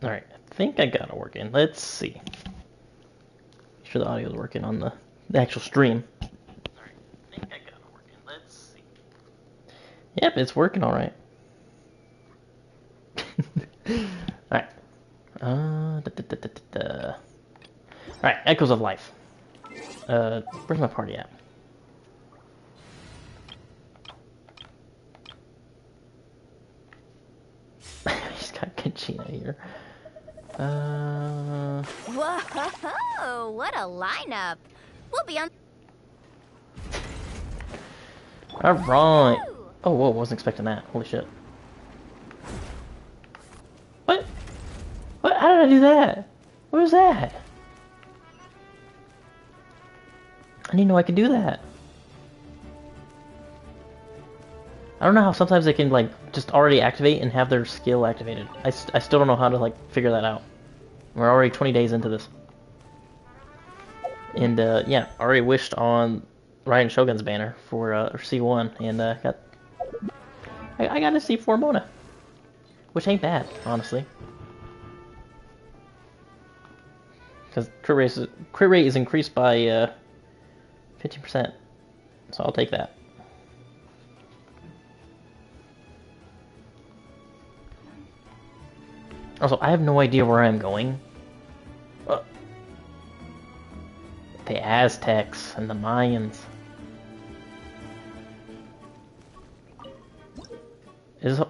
Alright, I think I got it working. Let's see. Make sure the audio is working on the actual stream. Alright, I think I got it working. Let's see. Yep, it's working alright. Alright. Alright, Echoes of Life. Where's my party at? He's got Kachina here. Whoa! What a lineup! We'll be on. Alright. Oh, whoa, wasn't expecting that. Holy shit. What? What? How did I do that? What was that? I didn't know I could do that. I don't know how sometimes they can, like, just already activate and have their skill activated. I still don't know how to, like, figure that out. We're already 20 days into this. And, yeah, already wished on Ryan Shogun's banner for C1, and I got a C4 Mona. Which ain't bad, honestly. Because crit rate is increased by 15%. So I'll take that. Also, I have no idea where I'm going. The Aztecs and the Mayans.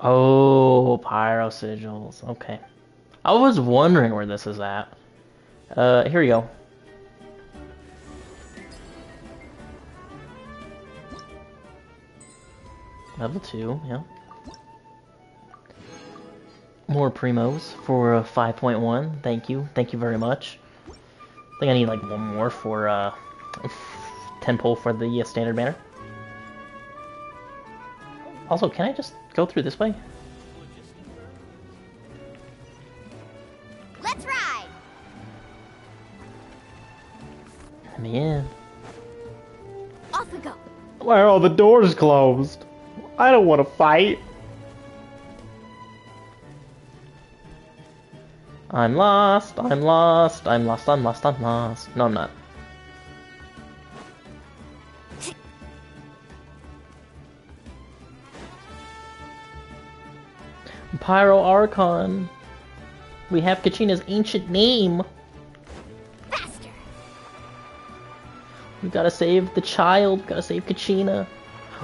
Oh, Pyro Sigils. Okay. I was wondering where this is at. Here we go. Level 2, yeah. More primos for 5.1. Thank you. Thank you very much. I think I need like one more for 10 pull for the standard banner. Also, can I just go through this way? Let's ride. Let me in. Off we go. Why are all the doors closed? I don't want to fight. I'm lost, I'm lost, I'm lost, I'm lost, I'm lost. No, I'm not. Pyro Archon. We have Kachina's ancient name. Faster. We gotta save the child, gotta save Kachina.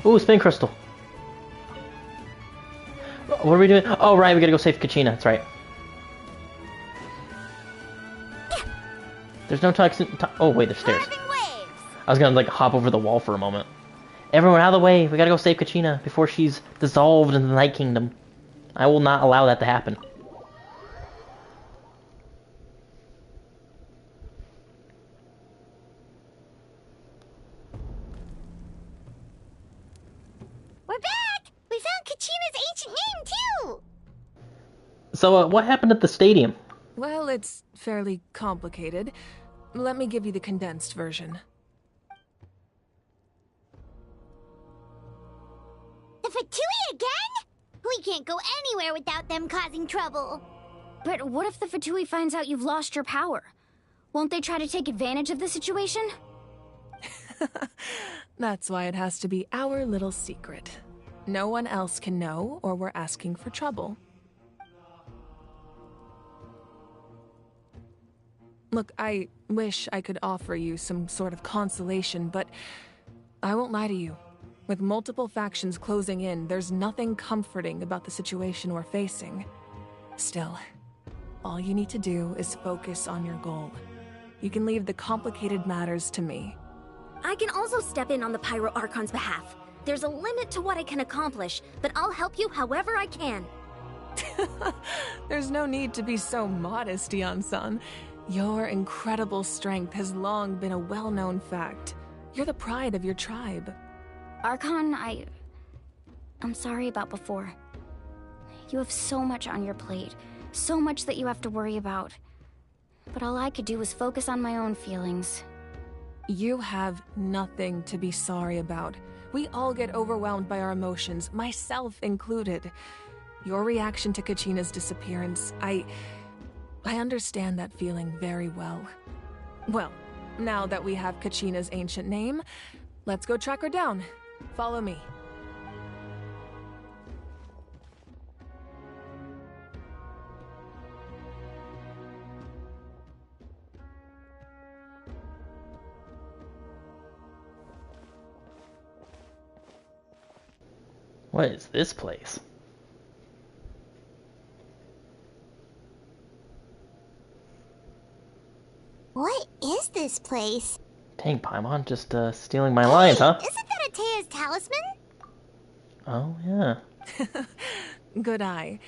Ooh, spin crystal. What are we doing? Oh, right, we gotta go save Kachina, that's right. There's no toxic. Oh wait, there's stairs. I was gonna like hop over the wall for a moment. Everyone out of the way! We gotta go save Kachina before she's dissolved in the Night Kingdom. I will not allow that to happen. We're back! We found Kachina's ancient name too. So, what happened at the stadium? Well, it's fairly complicated. Let me give you the condensed version. The Fatui again? We can't go anywhere without them causing trouble. But what if the Fatui finds out you've lost your power? Won't they try to take advantage of the situation? That's why it has to be our little secret. No one else can know, or we're asking for trouble. Look, I wish I could offer you some sort of consolation, but I won't lie to you. With multiple factions closing in, there's nothing comforting about the situation we're facing. Still, all you need to do is focus on your goal. You can leave the complicated matters to me. I can also step in on the Pyro Archon's behalf. There's a limit to what I can accomplish, but I'll help you however I can. There's no need to be so modest, Yan-san. Your incredible strength has long been a well-known fact. You're the pride of your tribe. Archon, I'm sorry about before. You have so much on your plate, so much that you have to worry about. But all I could do was focus on my own feelings. You have nothing to be sorry about. We all get overwhelmed by our emotions, myself included. Your reaction to Kachina's disappearance, I understand that feeling very well. Well, now that we have Kachina's ancient name, let's go track her down. Follow me. What is this place? What is this place? Dang, Paimon, just stealing my lines, huh? Isn't that Atea's talisman? Oh, yeah. Good eye.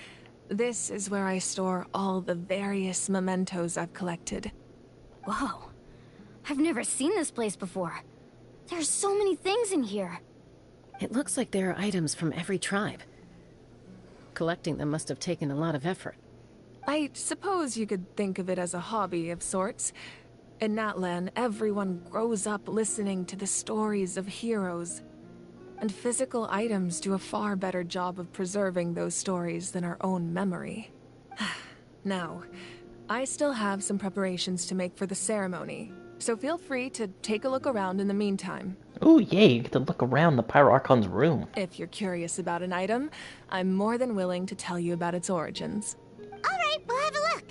This is where I store all the various mementos I've collected. Whoa. I've never seen this place before. There's so many things in here. It looks like there are items from every tribe. Collecting them must have taken a lot of effort. I suppose you could think of it as a hobby of sorts. In Natlan, everyone grows up listening to the stories of heroes. And physical items do a far better job of preserving those stories than our own memory. Now, I still have some preparations to make for the ceremony, so feel free to take a look around in the meantime. Ooh, yay, you get to look around the Pyro Archon's room. If you're curious about an item, I'm more than willing to tell you about its origins. Alright, we'll have a look.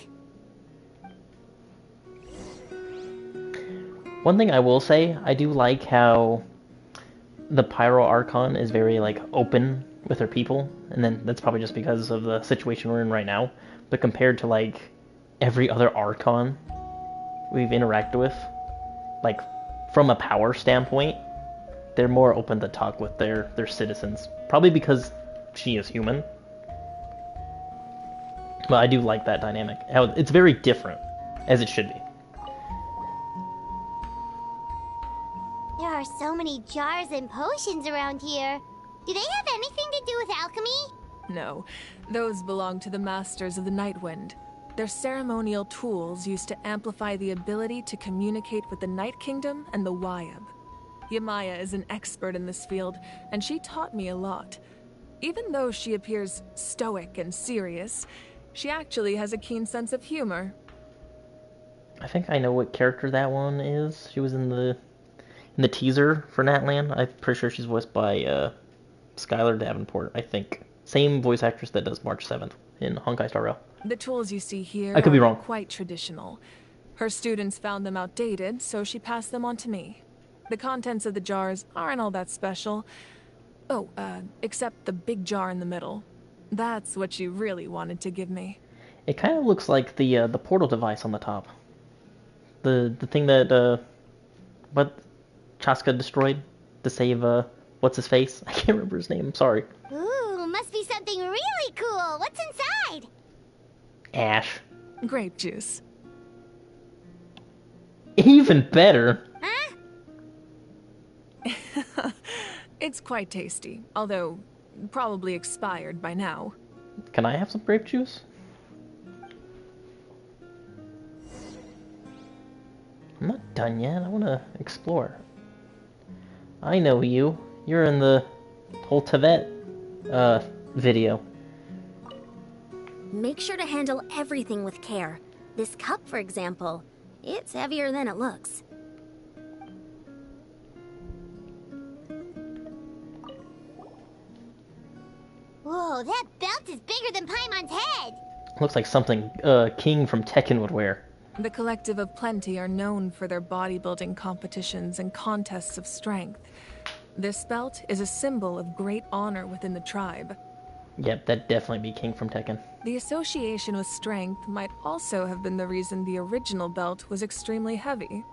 One thing I will say, I do like how the Pyro Archon is very, like, open with her people, and then that's probably just because of the situation we're in right now, but compared to, like, every other Archon we've interacted with, like, from a power standpoint, they're more open to talk with their citizens. Probably because she is human. But I do like that dynamic. How it's very different, as it should be. There are so many jars and potions around here. Do they have anything to do with alchemy? No, those belong to the Masters of the Nightwind. They're ceremonial tools used to amplify the ability to communicate with the Night Kingdom and the Wyab. Yamaya is an expert in this field, and she taught me a lot. Even though she appears stoic and serious, she actually has a keen sense of humor. I think I know what character that one is. She was in the teaser for Natlan. I'm pretty sure she's voiced by Skylar Davenport, I think. Same voice actress that does March 7th in Honkai Star Rail. The tools you see here I could be are wrong. quite traditional. Her students found them outdated, so she passed them on to me. The contents of the jars aren't all that special. Oh, except the big jar in the middle. That's what she really wanted to give me. It kind of looks like the portal device on the top. The thing that what Chaska destroyed to save what's his face? I can't remember his name. I'm sorry. Ooh, must be something really cool. What's inside? Ash. Grape juice. Even better. Huh? It's quite tasty, although probably expired by now. Can I have some grape juice? done yet. I want to explore. I know you. You're in the whole Tibet video. Make sure to handle everything with care. This cup, for example, it's heavier than it looks. Whoa, that belt is bigger than Paimon's head! Looks like something King from Tekken would wear. The Collective of Plenty are known for their bodybuilding competitions and contests of strength. This belt is a symbol of great honor within the tribe. Yep, that'd definitely be King from Tekken. The association with strength might also have been the reason the original belt was extremely heavy.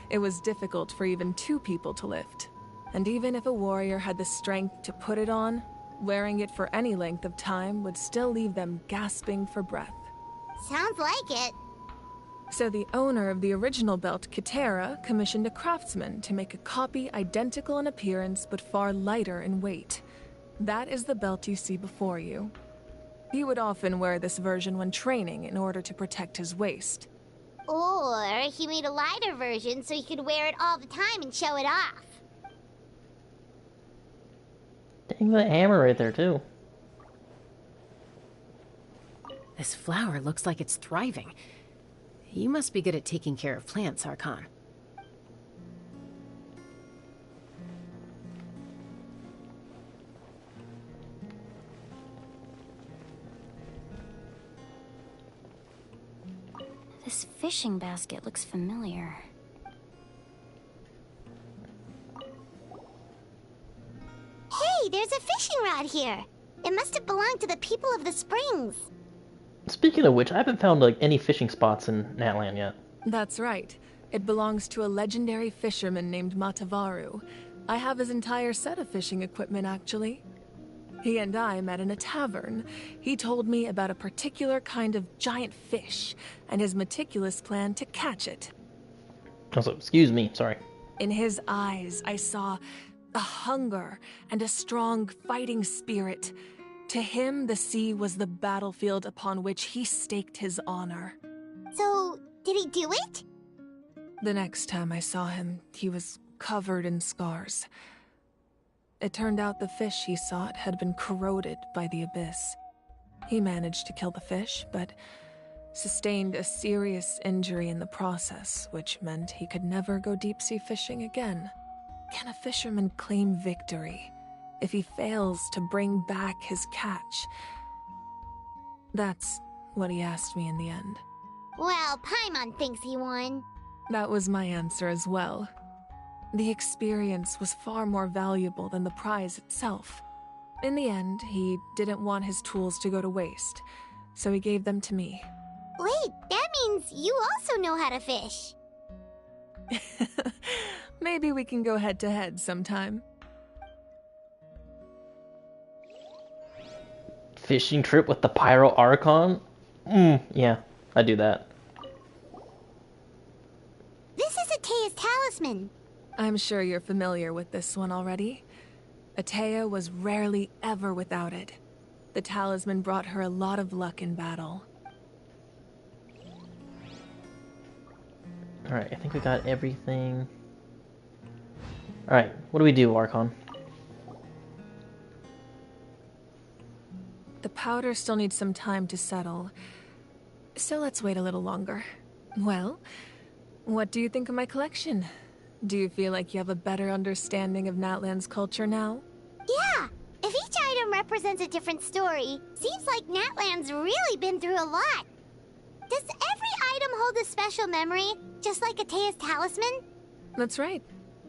It was difficult for even 2 people to lift. And even if a warrior had the strength to put it on, wearing it for any length of time would still leave them gasping for breath. Sounds like it. So the owner of the original belt, Kitera, commissioned a craftsman to make a copy identical in appearance but far lighter in weight. That is the belt you see before you. He would often wear this version when training in order to protect his waist. Or he made a lighter version so he could wear it all the time and show it off. Dang, the hammer right there, too. This flower looks like it's thriving. You must be good at taking care of plants, Archon. This fishing basket looks familiar. Hey, there's a fishing rod here. It must have belonged to the people of the springs. Speaking of which, I haven't found like any fishing spots in Natlan yet. That's right. It belongs to a legendary fisherman named Matavaru. I have his entire set of fishing equipment, actually. He and I met in a tavern. He told me about a particular kind of giant fish and his meticulous plan to catch it. Also, excuse me, sorry. In his eyes, I saw a hunger and a strong fighting spirit. To him, the sea was the battlefield upon which he staked his honor. So, did he do it? The next time I saw him, he was covered in scars. It turned out the fish he sought had been corroded by the abyss. He managed to kill the fish, but sustained a serious injury in the process, which meant he could never go deep-sea fishing again. Can a fisherman claim victory if he fails to bring back his catch? That's what he asked me in the end. Well, Paimon thinks he won. That was my answer as well. The experience was far more valuable than the prize itself. In the end, he didn't want his tools to go to waste, so he gave them to me. Wait, that means you also know how to fish. Maybe we can go head-to-head sometime. Fishing trip with the Pyro Archon? Yeah, I do that. This is Atea's talisman. I'm sure you're familiar with this one already. Atea was rarely ever without it. The talisman brought her a lot of luck in battle. Alright, I think we got everything. Alright, what do we do, Archon? The powder still needs some time to settle, so let's wait a little longer. Well, what do you think of my collection? Do you feel like you have a better understanding of Natlans culture now? Yeah, if each item represents a different story, seems like Natlan's really been through a lot. Does every item hold a special memory, just like Atea's talisman? That's right.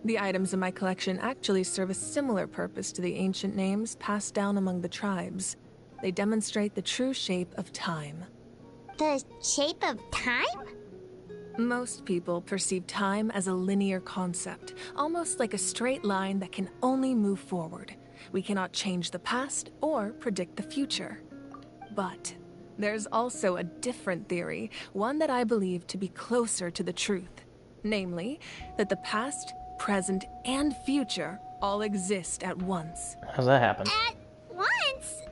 The items in my collection actually serve a similar purpose to the ancient names passed down among the tribes. They demonstrate the true shape of time. The shape of time? Most people perceive time as a linear concept, almost like a straight line that can only move forward. We cannot change the past or predict the future. But there's also a different theory, one that I believe to be closer to the truth. Namely, that the past, present, and future all exist at once. How's that happen? At once?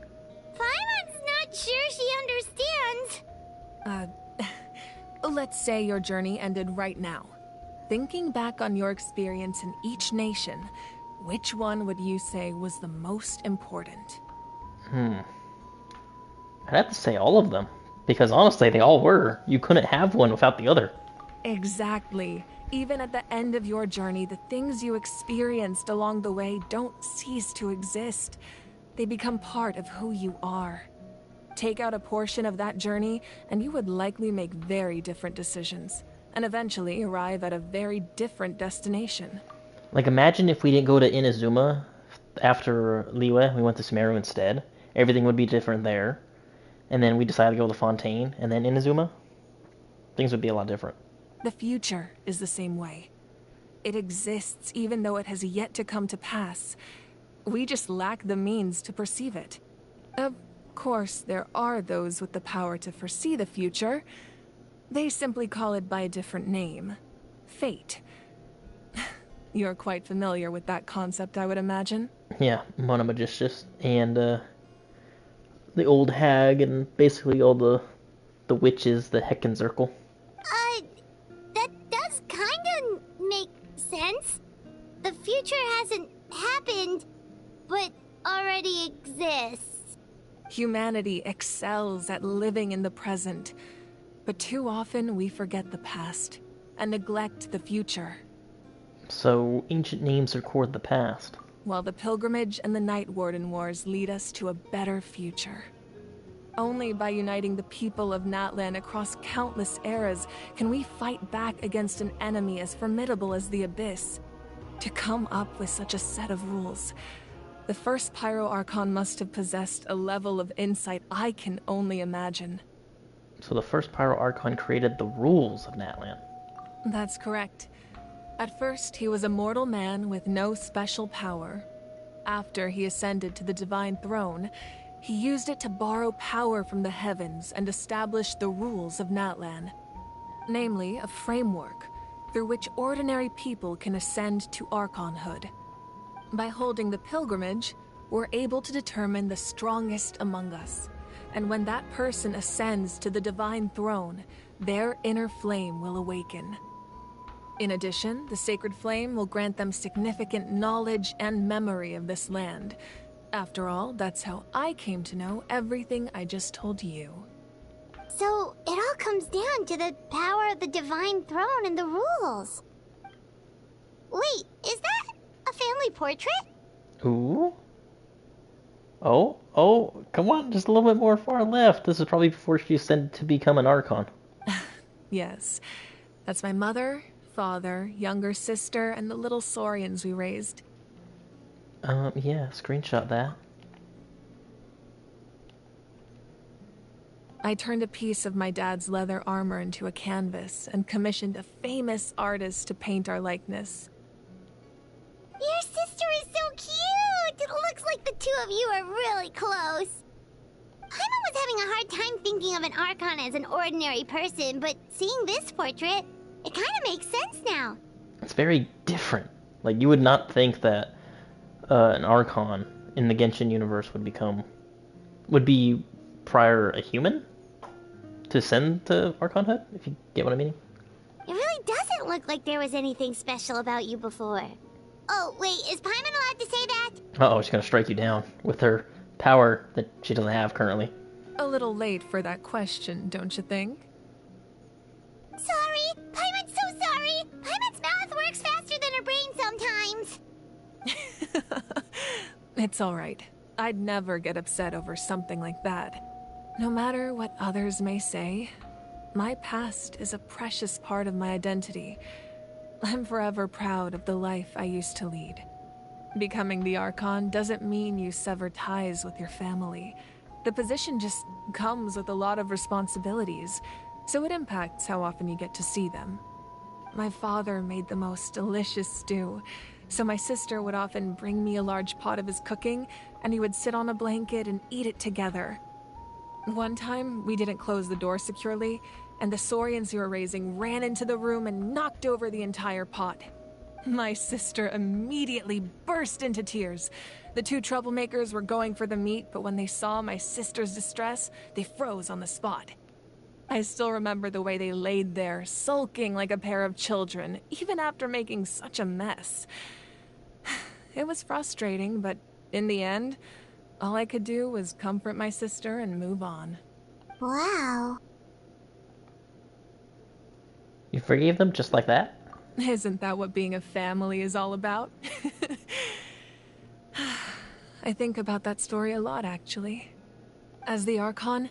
Paimon's not sure she understands. Let's say your journey ended right now. Thinking back on your experience in each nation, which one would you say was the most important? I'd have to say all of them. Because honestly, they all were. You couldn't have one without the other. Exactly. Even at the end of your journey, the things you experienced along the way don't cease to exist. They become part of who you are. Take out a portion of that journey, and you would likely make very different decisions, and eventually arrive at a very different destination. Like, imagine if we didn't go to Inazuma after Liyue, we went to Sumeru instead. Everything would be different there. And then we decided to go to Fontaine, and then Inazuma. Things would be a lot different. The future is the same way. It exists even though it has yet to come to pass. We just lack the means to perceive it. Of course, there are those with the power to foresee the future. They simply call it by a different name. Fate. You're quite familiar with that concept, I would imagine. Yeah, Monomagicious and the old hag and basically all the witches, the Heckenzirkel. That does kinda make sense. The future hasn't happened, but already exists. Humanity excels at living in the present, but too often we forget the past and neglect the future. So, ancient names record the past. While the Pilgrimage and the Night Warden Wars lead us to a better future. Only by uniting the people of Natlan across countless eras can we fight back against an enemy as formidable as the Abyss. To come up with such a set of rules, the first Pyro Archon must have possessed a level of insight I can only imagine. So the first Pyro Archon created the rules of Natlan. That's correct. At first, he was a mortal man with no special power. After he ascended to the Divine Throne, he used it to borrow power from the heavens and establish the rules of Natlan. Namely, a framework through which ordinary people can ascend to Archonhood. By holding the pilgrimage, we're able to determine the strongest among us. And when that person ascends to the Divine Throne, their inner flame will awaken. In addition, the sacred flame will grant them significant knowledge and memory of this land. After all, that's how I came to know everything I just told you. So, it all comes down to the power of the Divine Throne and the rules. Wait, is that a family portrait? Ooh. Oh, come on, just a little bit more far left. This is probably before she ascended to become an Archon. Yes, that's my mother, father, younger sister, and the little saurians we raised. Yeah, screenshot that. I turned a piece of my dad's leather armor into a canvas and commissioned a famous artist to paint our likeness. Your sister is so cute! It looks like the two of you are really close. Paimon was having a hard time thinking of an Archon as an ordinary person, but seeing this portrait, it kind of makes sense now. It's very different. Like, you would not think that an Archon in the Genshin universe would be prior a human to ascend to Archonhood, if you get what I mean. It really doesn't look like there was anything special about you before. Oh, wait, is Paimon allowed to say that? Uh-oh, she's gonna strike you down with her power that she doesn't have currently. A little late for that question, don't you think? Sorry, Paimon's so sorry. Paimon's mouth works faster than her brain sometimes. It's alright. I'd never get upset over something like that. No matter what others may say, my past is a precious part of my identity. I'm forever proud of the life I used to lead. Becoming the Archon doesn't mean you sever ties with your family. The position just comes with a lot of responsibilities, so it impacts how often you get to see them. My father made the most delicious stew, so my sister would often bring me a large pot of his cooking, and we would sit on a blanket and eat it together. One time, we didn't close the door securely, and the saurians we were raising ran into the room and knocked over the entire pot. My sister immediately burst into tears. The two troublemakers were going for the meat, but when they saw my sister's distress, they froze on the spot. I still remember the way they laid there, sulking like a pair of children, even after making such a mess. It was frustrating, but in the end, all I could do was comfort my sister and move on. Wow. You forgave them just like that? Isn't that what being a family is all about? I think about that story a lot, actually. As the Archon,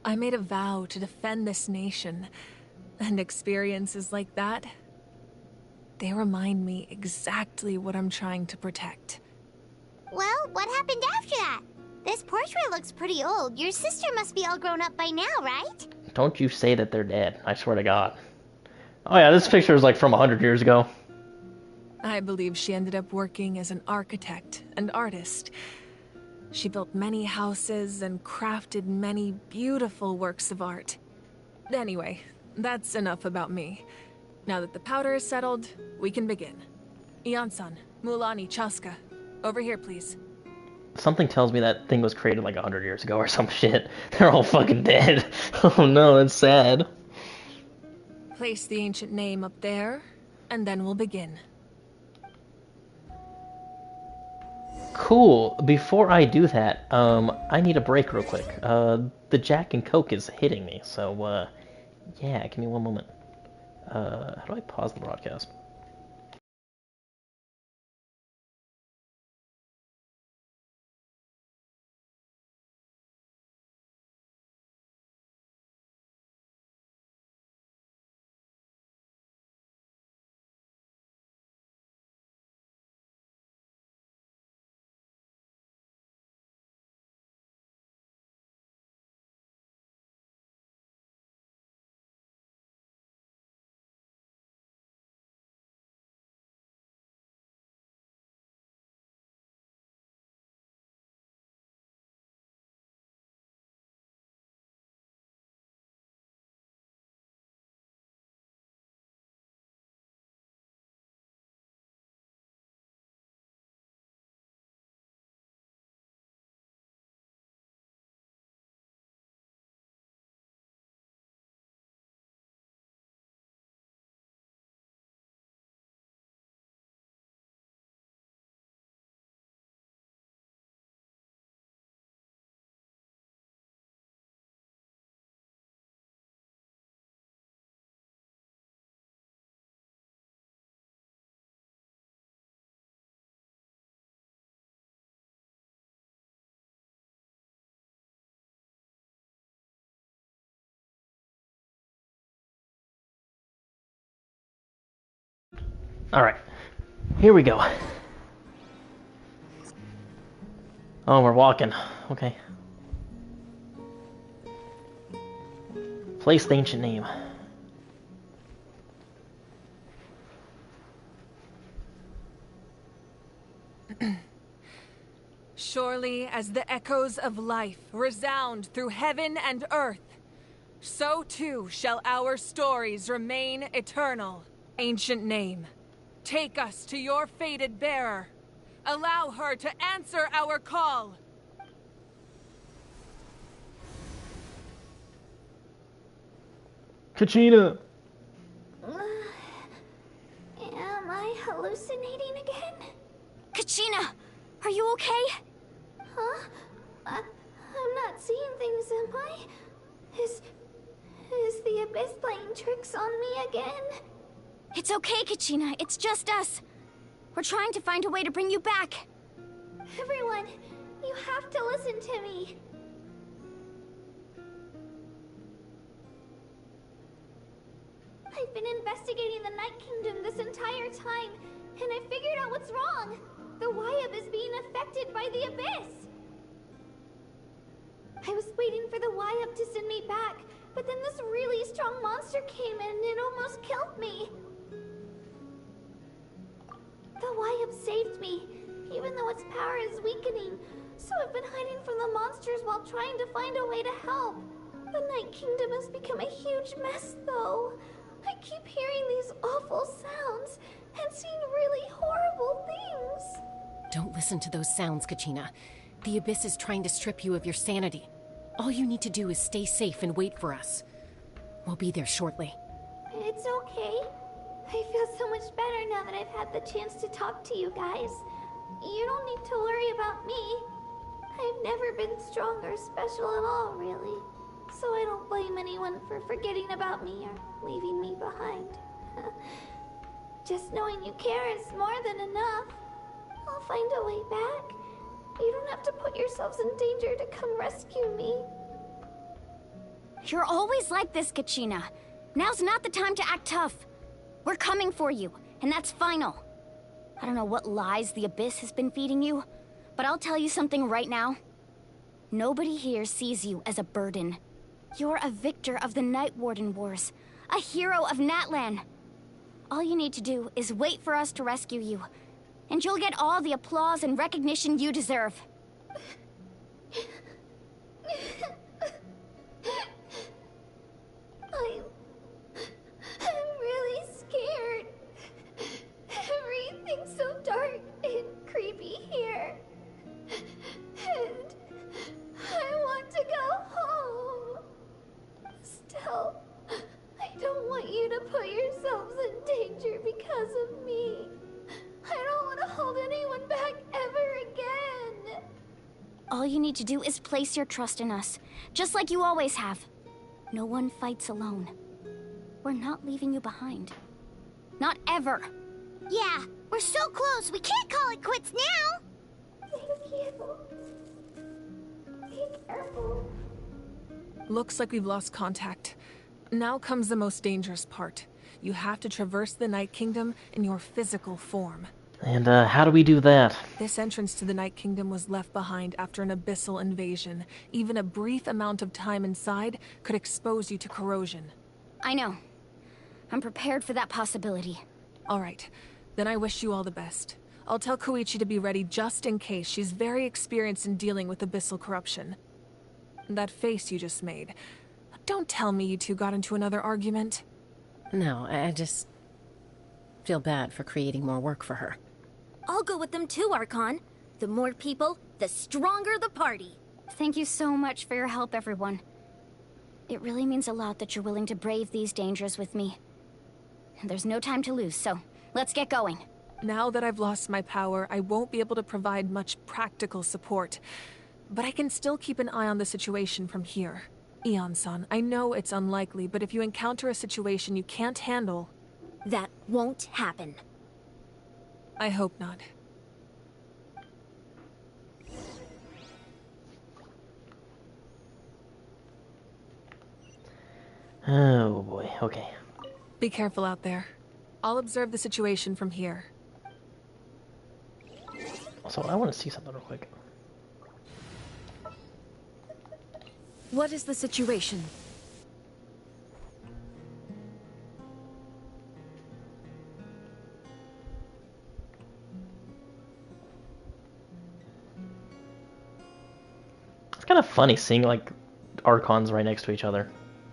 I made a vow to defend this nation, and experiences like that, they remind me exactly what I'm trying to protect. Well, what happened after that? This portrait looks pretty old. Your sister must be all grown up by now, right? Don't you say that they're dead, I swear to God. Oh yeah, this picture is like from 100 years ago. I believe she ended up working as an architect and artist. She built many houses and crafted many beautiful works of art. Anyway, that's enough about me. Now that the powder is settled, we can begin. Ian-san, Mulani, Chaska, over here, please. Something tells me that thing was created like 100 years ago or some shit. They're all fucking dead. Oh no, that's sad. Place the ancient name up there, and then we'll begin. Cool. Before I do that, I need a break real quick. The Jack and Coke is hitting me, so, yeah, give me one moment. How do I pause the broadcast? Alright, here we go. Oh, we're walking. Okay. Place the ancient name. Surely as the echoes of life resound through heaven and earth, so too shall our stories remain eternal. Ancient name, take us to your fated bearer. Allow her to answer our call. Kachina! Am I hallucinating again? Kachina, are you okay? Huh? I'm not seeing things, am I? Is the Abyss playing tricks on me again? It's okay, Kachina. It's just us. We're trying to find a way to bring you back. Everyone, you have to listen to me. I've been investigating the Night Kingdom this entire time, and I figured out what's wrong. The Wyab is being affected by the Abyss. I was waiting for the Wyab to send me back, but then this really strong monster came in and it almost killed me. The Wyab saved me, even though its power is weakening, so I've been hiding from the monsters while trying to find a way to help. The Night Kingdom has become a huge mess, though. I keep hearing these awful sounds and seeing really horrible things. Don't listen to those sounds, Kachina. The Abyss is trying to strip you of your sanity. All you need to do is stay safe and wait for us. We'll be there shortly. It's okay. I feel so much better now that I've had the chance to talk to you guys. You don't need to worry about me. I've never been strong or special at all, really. So I don't blame anyone for forgetting about me or leaving me behind. Just knowing you care is more than enough. I'll find a way back. You don't have to put yourselves in danger to come rescue me. You're always like this, Kachina. Now's not the time to act tough. We're coming for you, and that's final. I don't know what lies the Abyss has been feeding you, but I'll tell you something right now. Nobody here sees you as a burden. You're a victor of the Night Warden Wars, a hero of Natlan. All you need to do is wait for us to rescue you, and you'll get all the applause and recognition you deserve. I'm really scared. Everything's so dark and creepy here. And I want to go home. Still, I don't want you to put yourselves in danger because of me. I don't want to hold anyone back ever again. All you need to do is place your trust in us, just like you always have. No one fights alone. We're not leaving you behind. Not ever. Yeah, we're so close, we can't call it quits now! Thank you. Be careful. Looks like we've lost contact. Now comes the most dangerous part. You have to traverse the Night Kingdom in your physical form. And how do we do that? This entrance to the Night Kingdom was left behind after an abyssal invasion. Even a brief amount of time inside could expose you to corrosion. I know. I'm prepared for that possibility. All right, then I wish you all the best. I'll tell Koichi to be ready just in case. She's very experienced in dealing with abyssal corruption. That face you just made. Don't tell me you two got into another argument. No, I just feel bad for creating more work for her. I'll go with them too, Archon. The more people, the stronger the party. Thank you so much for your help, everyone. It really means a lot that you're willing to brave these dangers with me. There's no time to lose, so let's get going. Now that I've lost my power, I won't be able to provide much practical support. But I can still keep an eye on the situation from here. Eon-san, I know it's unlikely, but if you encounter a situation you can't handle... That won't happen. I hope not. Oh boy, okay. Be careful out there. I'll observe the situation from here. Also, I want to see something real quick. What is the situation? It's kind of funny seeing, like, Archons right next to each other.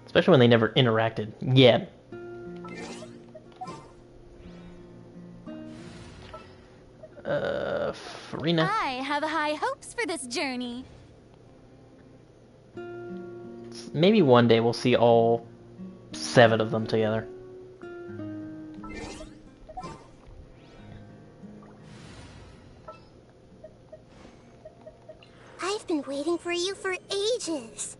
Especially when they never interacted yet. Farina. I have high hopes for this journey. Maybe one day we'll see all 7 of them together. I've been waiting for you for ages.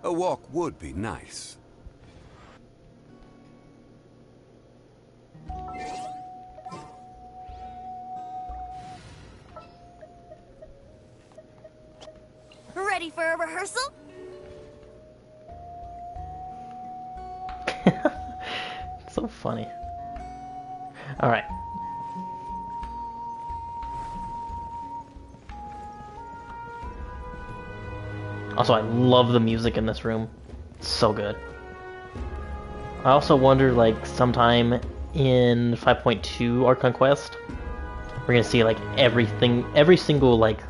A walk would be nice. Ready for a rehearsal? So funny. Alright. Also, I love the music in this room. It's so good. I also wonder, like, sometime in 5.2 Archon Quest, we're gonna see, like, every single, like,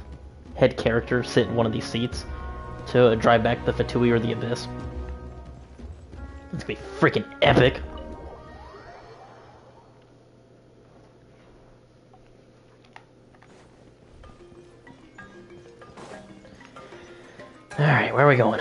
head character sit in one of these seats to drive back the Fatui or the Abyss. It's gonna be freaking epic. Alright, where are we going?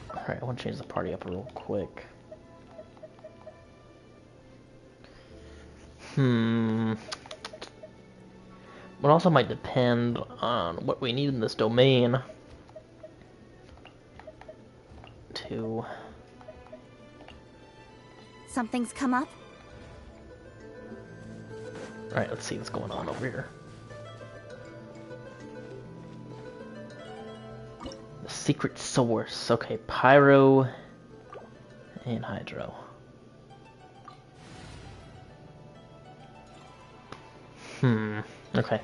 Alright, I want to change the party up real quick. It also might depend on what we need in this domain to... Something's come up? Alright, let's see what's going on over here. The secret source. Okay, Pyro and Hydro. Okay.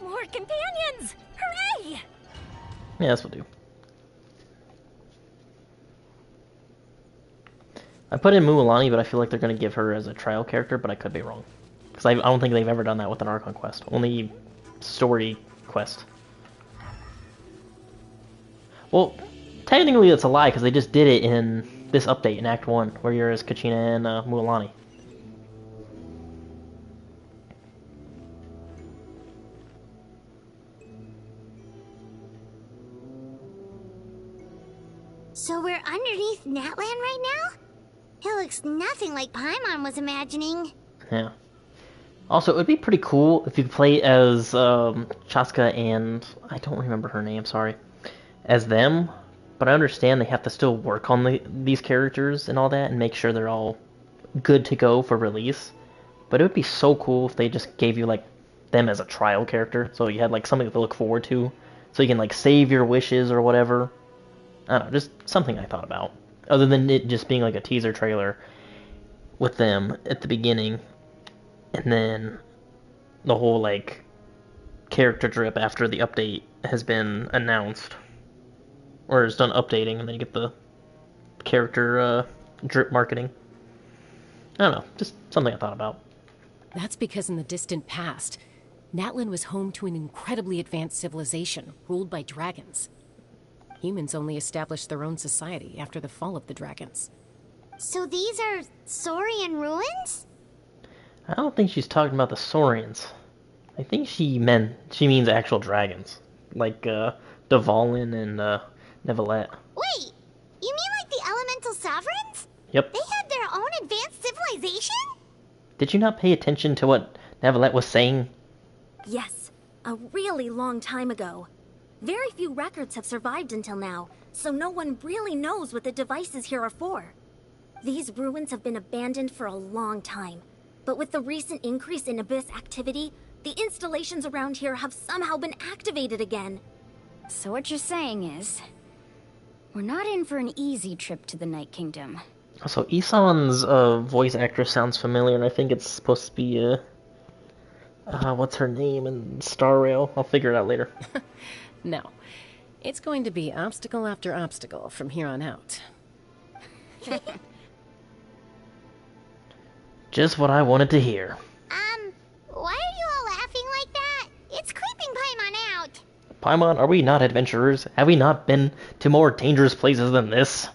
More companions! Hooray! Yeah, this will do. I put in Mualani, but I feel like they're going to give her as a trial character, but I could be wrong. Because I don't think they've ever done that with an Archon quest. Only story quest. Well, technically it's a lie, because they just did it in this update in Act 1, where you're as Kachina and Mualani. So we're underneath Natlan right now? It looks nothing like Paimon was imagining. Yeah. Also, it would be pretty cool if you could play as Chaska and... I don't remember her name, sorry. As them, but I understand they have to still work on these characters and all that and make sure they're all good to go for release. But it would be so cool if they just gave you, like, them as a trial character, so you had, like, something to look forward to. So you can, like, save your wishes or whatever. I don't know, just something I thought about. Other than it just being, like, a teaser trailer with them at the beginning. And then the whole, like, character drip after the update has been announced. Or is done updating, and then you get the character drip marketing. I don't know, just something I thought about. That's because in the distant past, Natlan was home to an incredibly advanced civilization ruled by dragons. Humans only established their own society after the fall of the dragons. So these are Saurian ruins? I don't think she's talking about the Saurians. I think she means actual dragons. Like, Devalin and, Nevalette. Wait, you mean like the elemental sovereigns? Yep. They had their own advanced civilization? Did you not pay attention to what Nevalette was saying? Yes, a really long time ago. Very few records have survived until now, so no one really knows what the devices here are for. These ruins have been abandoned for a long time, but with the recent increase in Abyss activity, the installations around here have somehow been activated again. So what you're saying is, we're not in for an easy trip to the Night Kingdom. Also, Isan's voice actress sounds familiar, and I think it's supposed to be, what's her name in Star Rail? I'll figure it out later. No. It's going to be obstacle after obstacle from here on out. Just what I wanted to hear. Why are you all laughing like that? It's creeping Paimon out. Paimon, are we not adventurers? Have we not been to more dangerous places than this?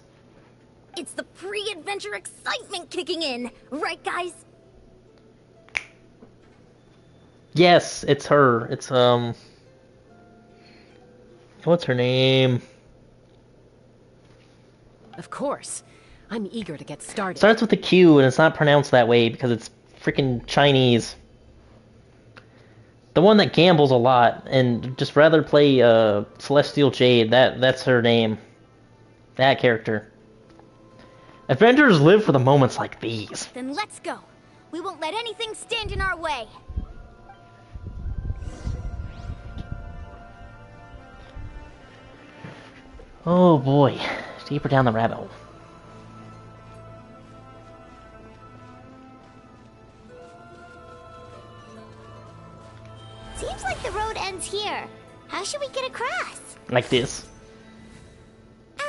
It's the pre-adventure excitement kicking in, right guys? Yes, it's her. It's, what's her name? Of course. I'm eager to get started. Starts with a Q, and it's not pronounced that way because it's freaking Chinese. The one that gambles a lot and just rather play Celestial Jade. That's her name. That character. Adventurers live for the moments like these. Then let's go. We won't let anything stand in our way. Oh boy, deeper down the rabbit hole. Seems like the road ends here. How should we get across? Like this.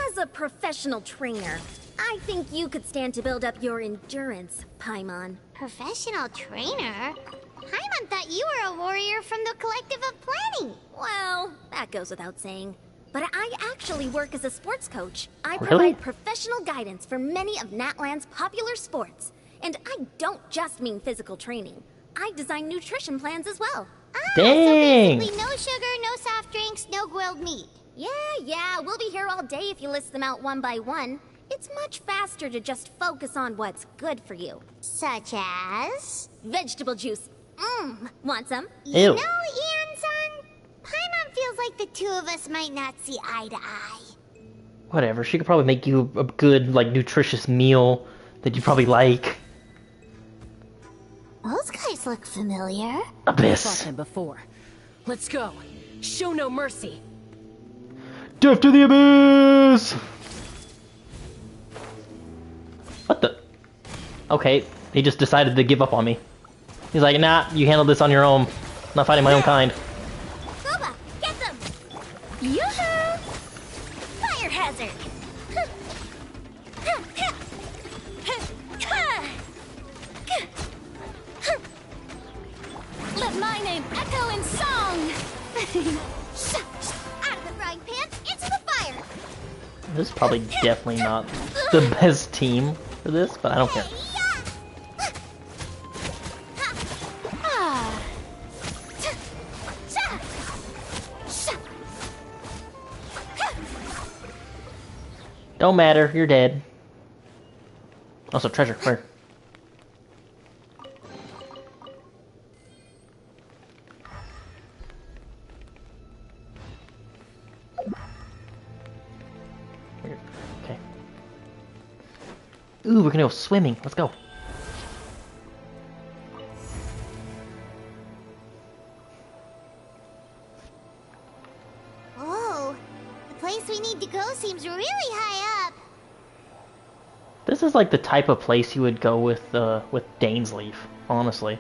As a professional trainer, I think you could stand to build up your endurance, Paimon. Professional trainer? Paimon thought you were a warrior from the Collective of Planning. Well, that goes without saying. But I actually work as a sports coach. I Really? provide professional guidance for many of Natlans' popular sports. And I don't just mean physical training. I design nutrition plans as well. So Dang! basically no sugar, no soft drinks, no grilled meat. Yeah, we'll be here all day if you list them out one by one. It's much faster to just focus on what's good for you. Such as? Vegetable juice. Want some? Ew. You know, Ian-san, Paimon feels like the two of us might not see eye to eye. Whatever, she could probably make you a good, like, nutritious meal that you probably like. Those guys look familiar. Fought Abyss. them before. Let's go. Show no mercy. Death to the Abyss! What the? Okay, he just decided to give up on me. He's like, nah, you handle this on your own. I'm not fighting my own kind. Boba, get them! Yoo-hoo! Fire hazard! Let my name echo in song! Out of the frying pan, into the fire! This is probably definitely not the best team for this, but I don't care. Don't matter, you're dead. Also, treasure, where? Okay. Ooh, we're gonna go swimming. Let's go. Whoa, the place we need to go seems really high up. This is like the type of place you would go with Dainsleif, honestly.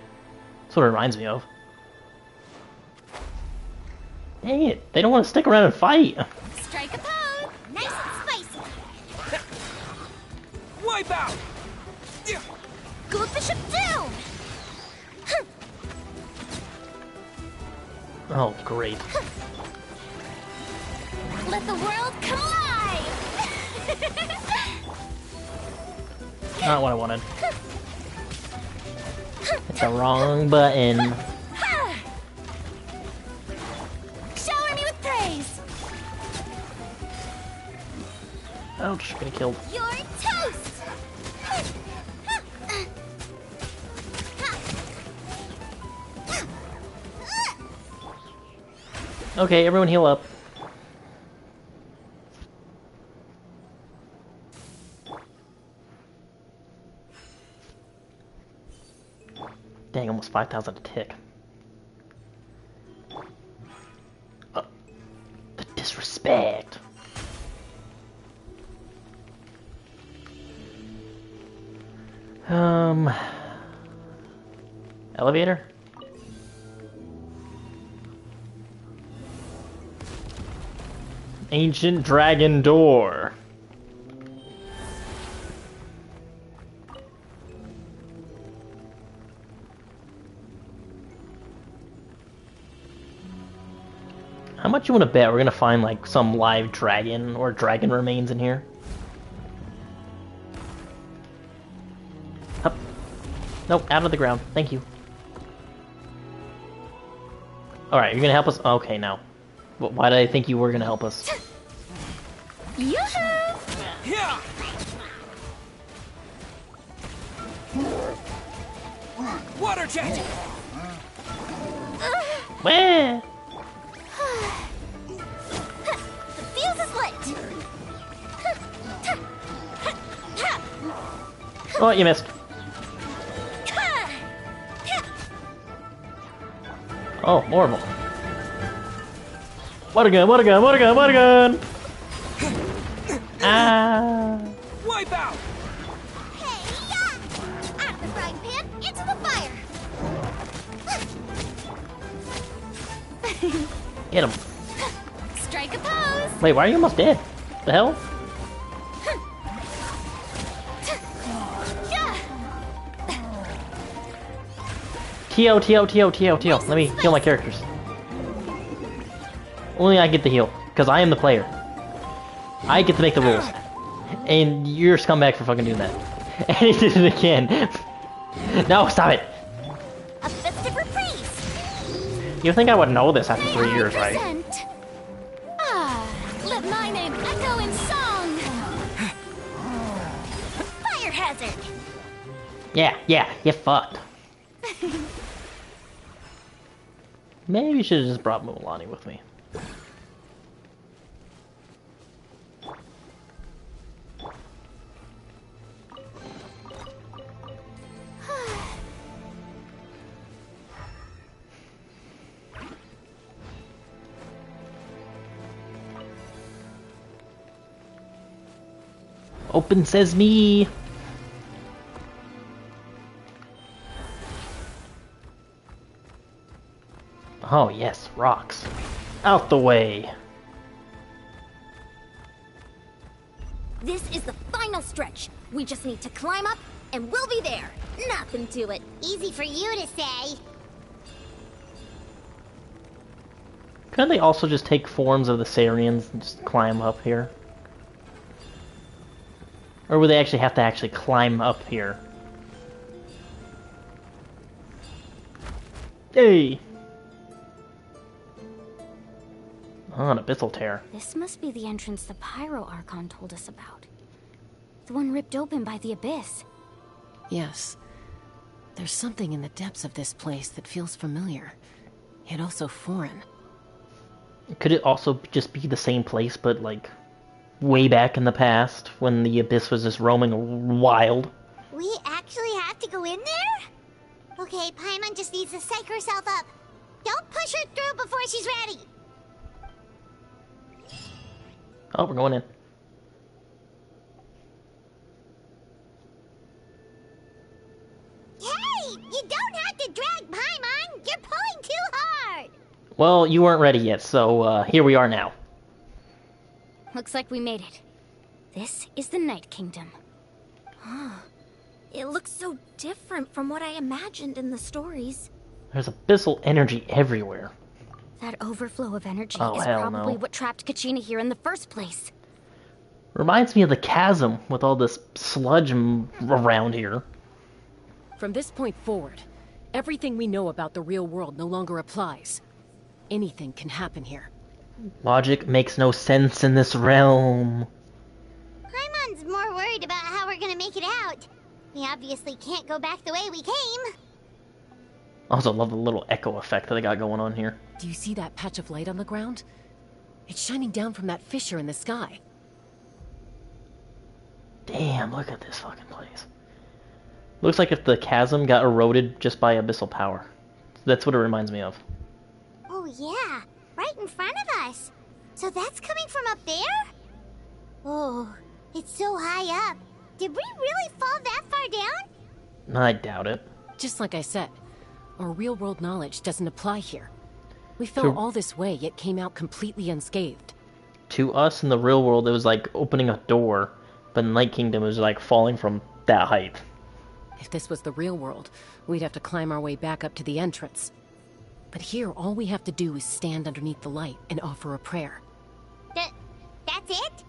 That's what it reminds me of. Dang it, they don't want to stick around and fight. Strike a pose, nice and spicy. Wipe out! Go the ship down! Oh, great. Let the world come alive! Not what I wanted. Hit the wrong button. Shower me with praise! Ouch, getting killed. You're toast! Okay, everyone heal up. Dang, almost 5,000 a tick. The disrespect. Elevator? Ancient Dragon Door. How much you want to bet we're gonna find like some live dragon or dragon remains in here? Up. Nope, out of the ground. Thank you. Alright, you're gonna help us? Okay, now. Why did I think you were gonna help us? Yoo-hoo! Yeah! Water jet! Where? The fuse is lit! Oh, you missed. Oh, more of them. Water gun, water gun, water gun, water gun! Ah! Wipe out! Hey-ya! Out of the frying pan, into the fire! Get him. Strike a pose. Wait, why are you almost dead? The hell? T.O. Let me heal my characters. Only I get the heal, because I am the player. I get to make the rules. And you're a scumbag for fucking doing that. And he did it again. No, stop it. A festive reprise. You think I would know this after 3 years, right? Let my name echo in song. Fire hazard. Yeah, you fucked. Maybe you should have just brought Mulan with me. Open sesame! Oh yes, rocks. Out the way! This is the final stretch. We just need to climb up, and we'll be there. Nothing to it. Easy for you to say. Couldn't they also just take forms of the Sarians and just climb up here? Or would they actually have to actually climb up here? Hey! Oh, an abyssal tear. This must be the entrance the Pyro Archon told us about. The one ripped open by the abyss. Yes. There's something in the depths of this place that feels familiar, yet also foreign. Could it also just be the same place, but like way back in the past when the abyss was just roaming wild? We actually have to go in there? Okay, Paimon just needs to psych herself up. Don't push her through before she's ready. Oh, we're going in. Hey! You don't have to drag Paimon! You're pulling too hard! Well, you weren't ready yet, so here we are now. Looks like we made it. This is the Night Kingdom. It looks so different from what I imagined in the stories. There's abyssal energy everywhere. That overflow of energy Oh, is hell probably no. what trapped Kachina here in the first place. Reminds me of the chasm with all this sludge around here. From this point forward, everything we know about the real world no longer applies. Anything can happen here. Logic makes no sense in this realm. Paimon's more worried about how we're gonna make it out. We obviously can't go back the way we came. Also love the little echo effect that I got going on here. Do you see that patch of light on the ground? It's shining down from that fissure in the sky. Damn, look at this fucking place. Looks like if the chasm got eroded just by abyssal power. That's what it reminds me of. Oh yeah, right in front of us. So that's coming from up there? Oh, it's so high up. Did we really fall that far down? I doubt it. Just like I said, our real-world knowledge doesn't apply here. We fell all this way, yet came out completely unscathed. To us in the real world, it was like opening a door, but in Night Kingdom, it was like falling from that height. If this was the real world, we'd have to climb our way back up to the entrance. But here, all we have to do is stand underneath the light and offer a prayer. That's it?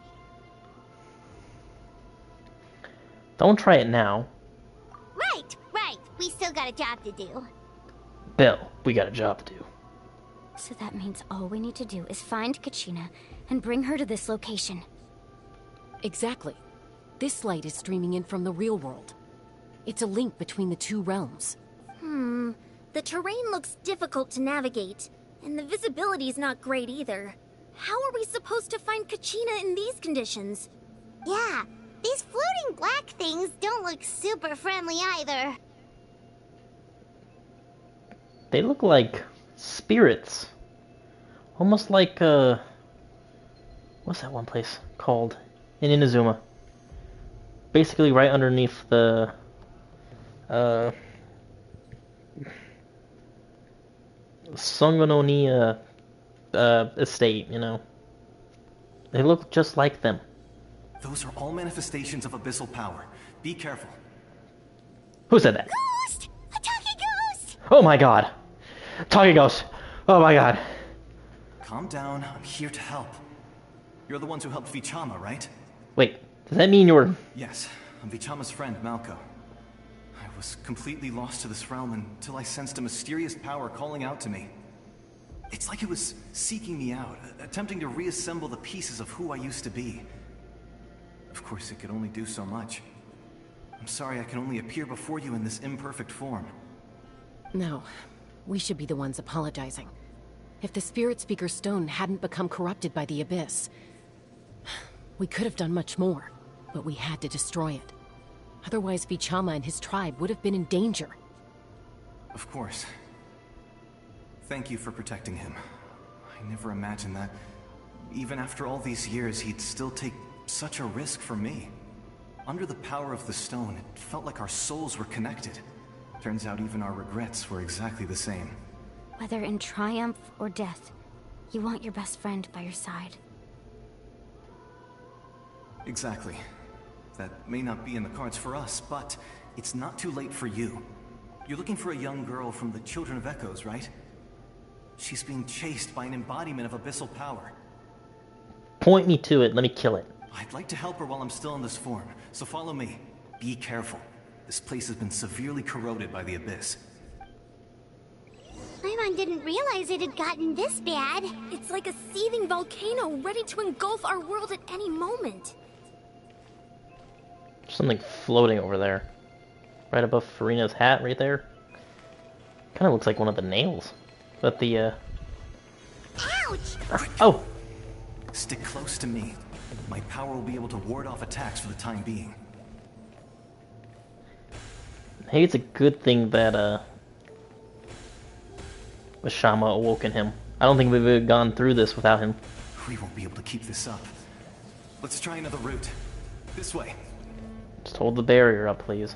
Don't try it now. Right. We still got a job to do. Bill, we got a job to do. So that means all we need to do is find Kachina and bring her to this location. Exactly. This light is streaming in from the real world. It's a link between the two realms. The terrain looks difficult to navigate, and the visibility's not great either. How are we supposed to find Kachina in these conditions? Yeah, these floating black things don't look super friendly either. They look like spirits. Almost like, what's that one place called? In Inazuma. Basically right underneath the, Songo no ni, estate, you know. They look just like them. Those are all manifestations of abyssal power. Be careful. Who said that? Ghost! A talking ghost! Oh my god. Talking ghost. Oh my god. Calm down. I'm here to help. You're the ones who helped Vichama, right? Wait, does that mean you were... Yes, I'm Vichama's friend, Malco. I was completely lost to this realm until I sensed a mysterious power calling out to me. It's like it was seeking me out, attempting to reassemble the pieces of who I used to be. Of course, it could only do so much. I'm sorry I can only appear before you in this imperfect form. No, we should be the ones apologizing. If the Spirit Speaker's stone hadn't become corrupted by the Abyss, we could have done much more, but we had to destroy it. Otherwise, Vichama and his tribe would have been in danger. Of course. Thank you for protecting him. I never imagined that, even after all these years, he'd still take such a risk for me. Under the power of the stone, it felt like our souls were connected. Turns out even our regrets were exactly the same. Whether in triumph or death, you want your best friend by your side. Exactly. That may not be in the cards for us, but it's not too late for you. You're looking for a young girl from the Children of Echoes, right? She's being chased by an embodiment of abyssal power. Point me to it, let me kill it. I'd like to help her while I'm still in this form, so follow me. Be careful. This place has been severely corroded by the Abyss. Paimon didn't realize it had gotten this bad. It's like a seething volcano ready to engulf our world at any moment. Something floating over there. Right above Farina's hat, right there. Kind of looks like one of the nails. But the, Ouch! Oh! Stick close to me. My power will be able to ward off attacks for the time being. Maybe it's a good thing that, Vishama awoken him. I don't think we would have gone through this without him. We won't be able to keep this up. Let's try another route. This way. Just hold the barrier up, please.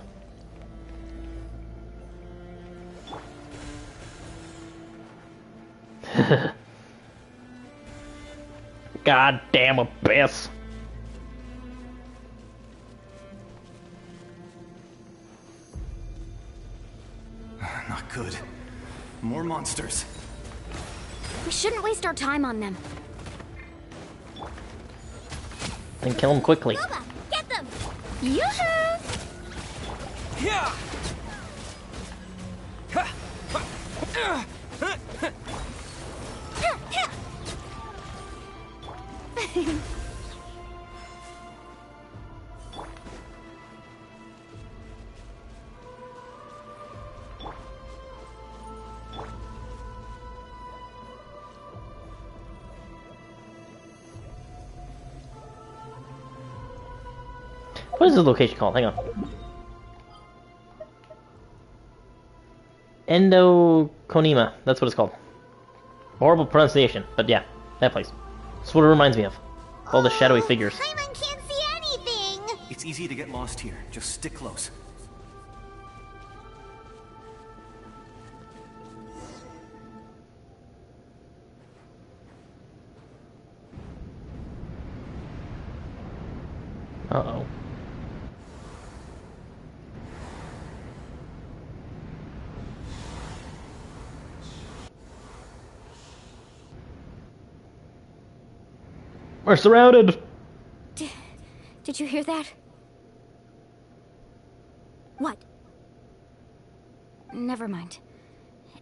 Goddamn abyss! Not good. More monsters. We shouldn't waste our time on them. Then kill him quickly. Boba, get them! Yoo-hoo! Yeah! What is this location called? Hang on. Endoconema. That's what it's called. Horrible pronunciation, but yeah, that place. That's what it reminds me of. All the shadowy figures. Paimon can't see anything! It's easy to get lost here. Just stick close. Uh-oh. We're surrounded! Did you hear that? What? Never mind.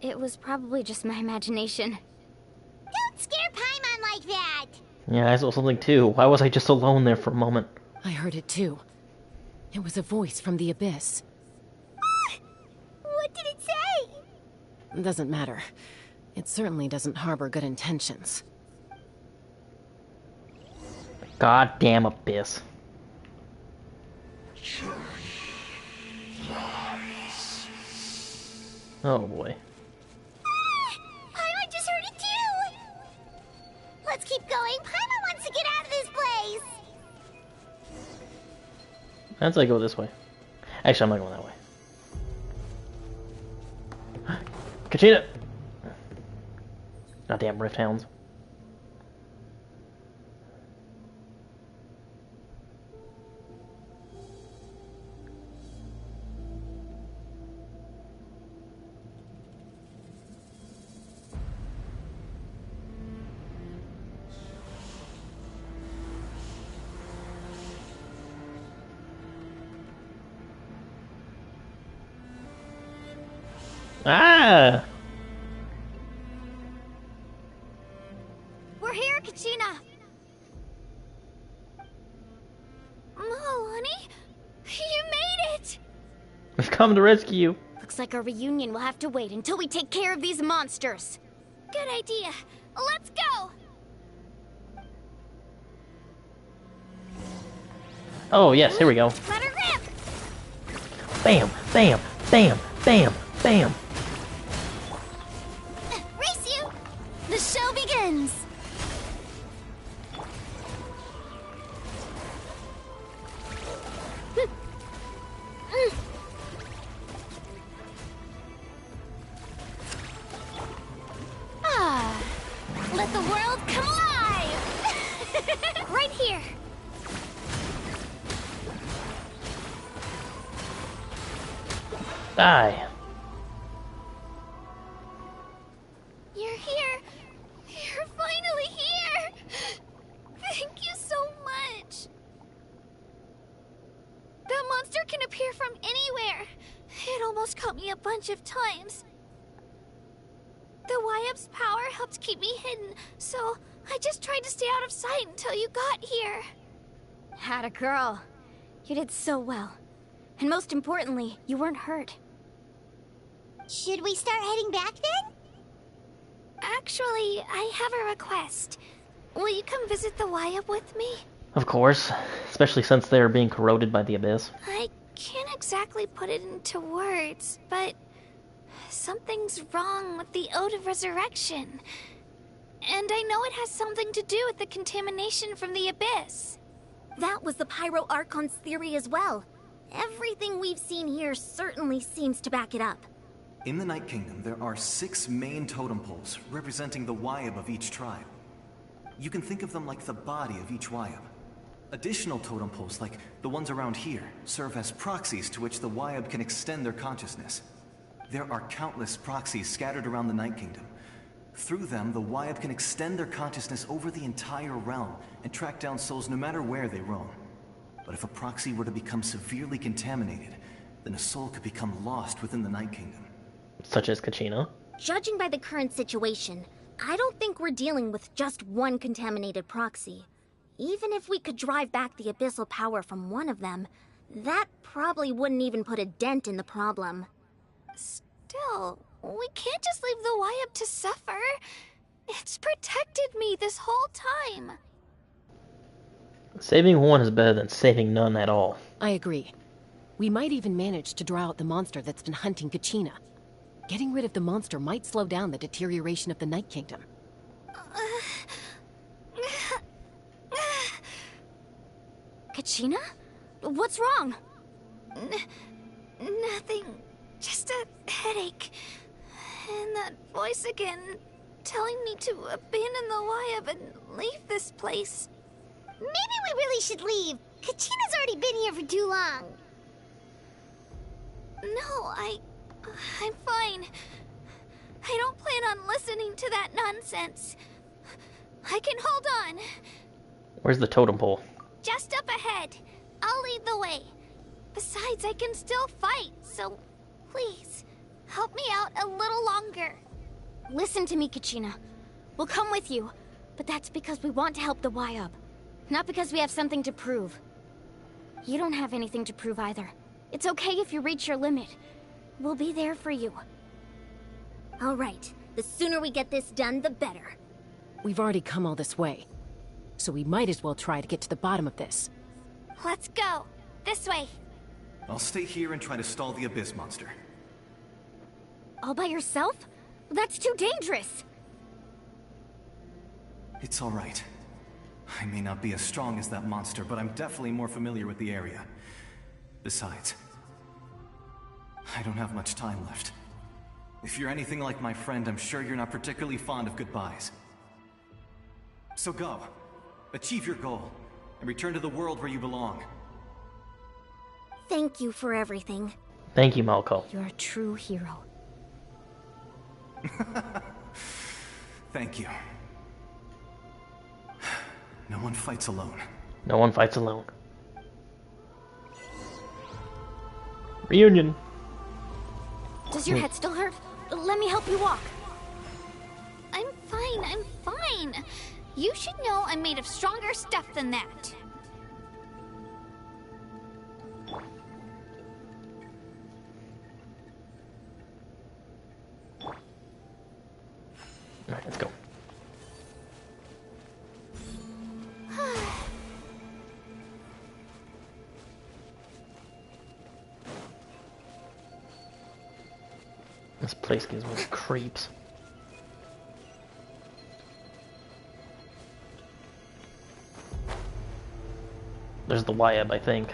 It was probably just my imagination. Don't scare Paimon like that! Yeah, I saw something too. Why was I just alone there for a moment? I heard it too. It was a voice from the Abyss. What did it say? Doesn't matter. It certainly doesn't harbor good intentions. Goddamn abyss. Oh boy. Paimon just heard it too! Let's keep going. Paimon wants to get out of this place! I'd say go this way. Actually, I'm not going that way. Kachina! Goddamn rift hounds. Ah! We're here, Kachina! Honey, you made it! We've come to rescue you. Looks like our reunion will have to wait until we take care of these monsters. Good idea. Let's go! Oh, yes, here we go. Let her rip! Bam, bam, bam, bam, bam. Race you! The show begins! Ah, let the world come alive! Right here! Die. You're here! You're finally here! Thank you so much! That monster can appear from anywhere! It almost caught me a bunch of times. The Wyab's power helped keep me hidden, so I just tried to stay out of sight until you got here. Had a girl. You did so well. And most importantly, you weren't hurt. Should we start heading back then? Actually, I have a request. Will you come visit the Wyab with me? Of course, especially since they're being corroded by the abyss. I can't exactly put it into words, but something's wrong with the Ode of Resurrection. And I know it has something to do with the contamination from the abyss. That was the Pyro Archon's theory as well. Everything we've seen here certainly seems to back it up. In the Night Kingdom, there are 6 main totem poles representing the Wyab of each tribe. You can think of them like the body of each Wyab. Additional totem poles, like the ones around here, serve as proxies to which the Wyab can extend their consciousness. There are countless proxies scattered around the Night Kingdom. Through them, the Wyab can extend their consciousness over the entire realm and track down souls no matter where they roam. But if a proxy were to become severely contaminated, then a soul could become lost within the Night Kingdom. Such as Kachina. Judging by the current situation, I don't think we're dealing with just one contaminated proxy. Even if we could drive back the abyssal power from one of them, that probably wouldn't even put a dent in the problem. Still, we can't just leave the Wyab to suffer. It's protected me this whole time. Saving one is better than saving none at all. I agree. We might even manage to draw out the monster that's been hunting Kachina. Getting rid of the monster might slow down the deterioration of the Night Kingdom. Kachina? What's wrong? Nothing. Just a headache. And that voice again, telling me to abandon the Wyab and leave this place. Maybe we really should leave. Kachina's already been here for too long. No, I'm fine. I don't plan on listening to that nonsense. I can hold on. Where's the totem pole? Just up ahead. I'll lead the way. Besides, I can still fight, so please, help me out a little longer. Listen to me, Kachina. We'll come with you, but that's because we want to help the Wyab. Not because we have something to prove. You don't have anything to prove either. It's okay if you reach your limit. We'll be there for you. All right, the sooner we get this done, the better. We've already come all this way, so we might as well try to get to the bottom of this. Let's go. This way. I'll stay here and try to stall the Abyss monster. All by yourself? That's too dangerous. It's all right. I may not be as strong as that monster, but I'm definitely more familiar with the area. Besides, I don't have much time left. If you're anything like my friend, I'm sure you're not particularly fond of goodbyes. So go. Achieve your goal, and return to the world where you belong. Thank you for everything. Thank you, Malco. You're a true hero. Thank you. No one fights alone. No one fights alone. Reunion. Does your head still hurt? let me help you walk. I'm fine. You should know I'm made of stronger stuff than that. Alright, let's go. This place gives me creeps. There's the Wyab, I think.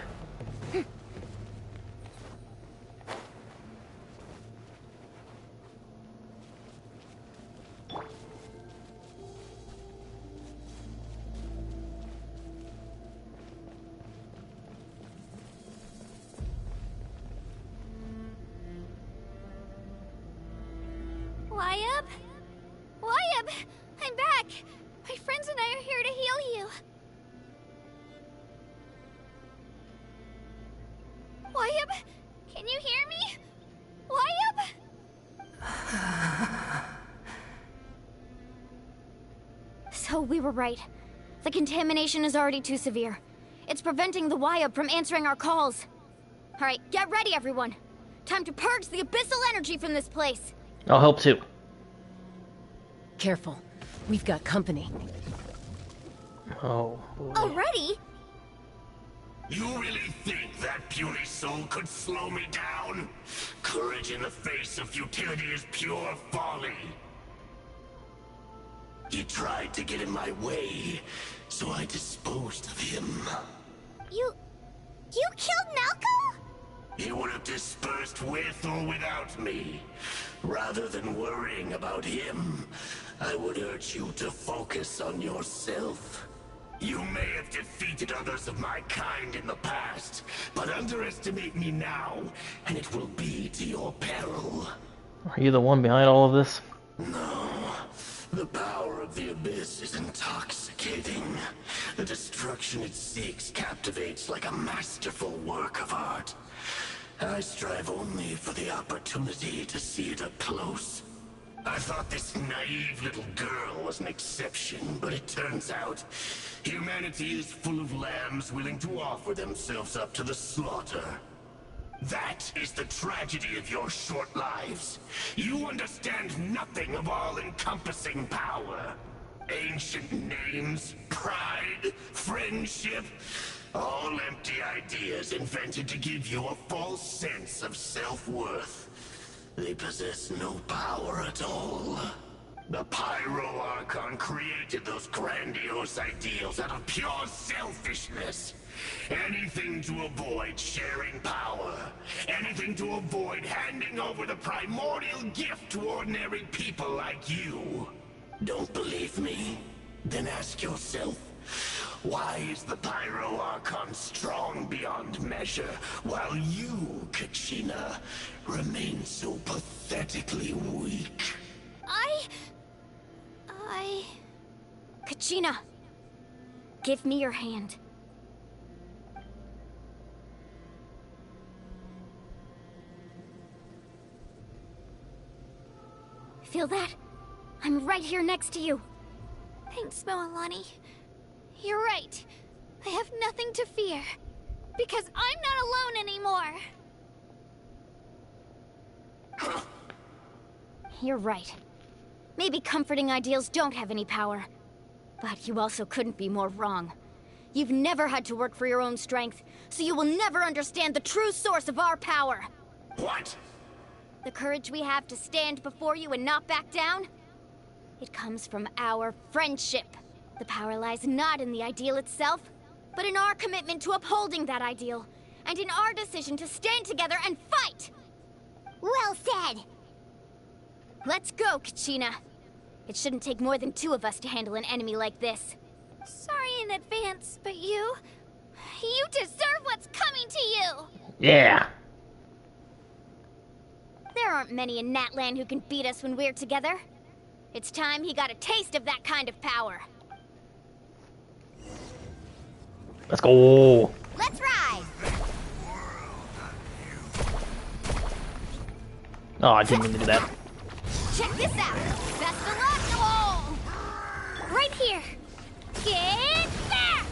Wyab, I'm back. My friends and I are here to heal you. Wyab, can you hear me? Wyab? So we were right. The contamination is already too severe. It's preventing the Wyab from answering our calls. Alright, get ready everyone. Time to purge the abyssal energy from this place. I'll help too. Careful. We've got company. Oh, boy. Already? You really think that puny soul could slow me down? Courage in the face of futility is pure folly. He tried to get in my way, so I disposed of him. You killed Malco? He would have dispersed with or without me. Rather than worrying about him, I would urge you to focus on yourself. You may have defeated others of my kind in the past, but underestimate me now, and it will be to your peril. Are you the one behind all of this? No. The power of the Abyss is intoxicating. The destruction it seeks captivates like a masterful work of art. I strive only for the opportunity to see it up close. I thought this naive little girl was an exception, but it turns out humanity is full of lambs willing to offer themselves up to the slaughter. That is the tragedy of your short lives. You understand nothing of all-encompassing power. Ancient names, pride, friendship, all empty ideas invented to give you a false sense of self-worth. They possess no power at all. The Archon created those grandiose ideals out of pure selfishness. Anything to avoid sharing power. Anything to avoid handing over the primordial gift to ordinary people like you. Don't believe me? Then ask yourself, why is the Archon strong beyond measure, while you, Kachina, remain so pathetically weak? Kachina, give me your hand. Feel that? I'm right here next to you. Thanks, Moalani. You're right. I have nothing to fear. Because I'm not alone anymore. You're right. Maybe comforting ideals don't have any power. But you also couldn't be more wrong. You've never had to work for your own strength, so you will never understand the true source of our power. What? The courage we have to stand before you and not back down? It comes from our friendship. The power lies not in the ideal itself, but in our commitment to upholding that ideal, and in our decision to stand together and fight! Well said! Let's go, Kachina. It shouldn't take more than 2 of us to handle an enemy like this. Sorry in advance, but you deserve what's coming to you! Yeah! There aren't many in Natlan who can beat us when we're together. It's time he got a taste of that kind of power. Let's go! Let's ride! Oh, I didn't mean to do that. Check this out. Best of luck. Oh! Right here. Get back!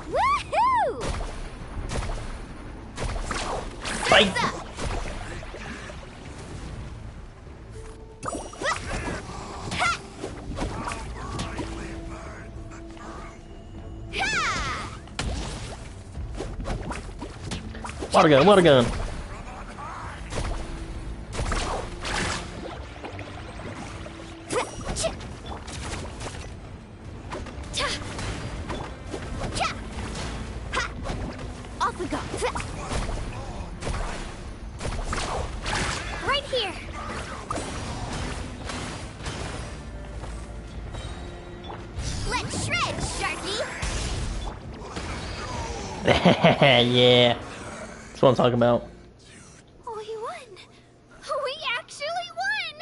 Woohoo! Fight! Water gun, water gun. Off we go. Right here. Let's shred, Sharky. Yeah. That's what I'm talking about. We won. We actually won.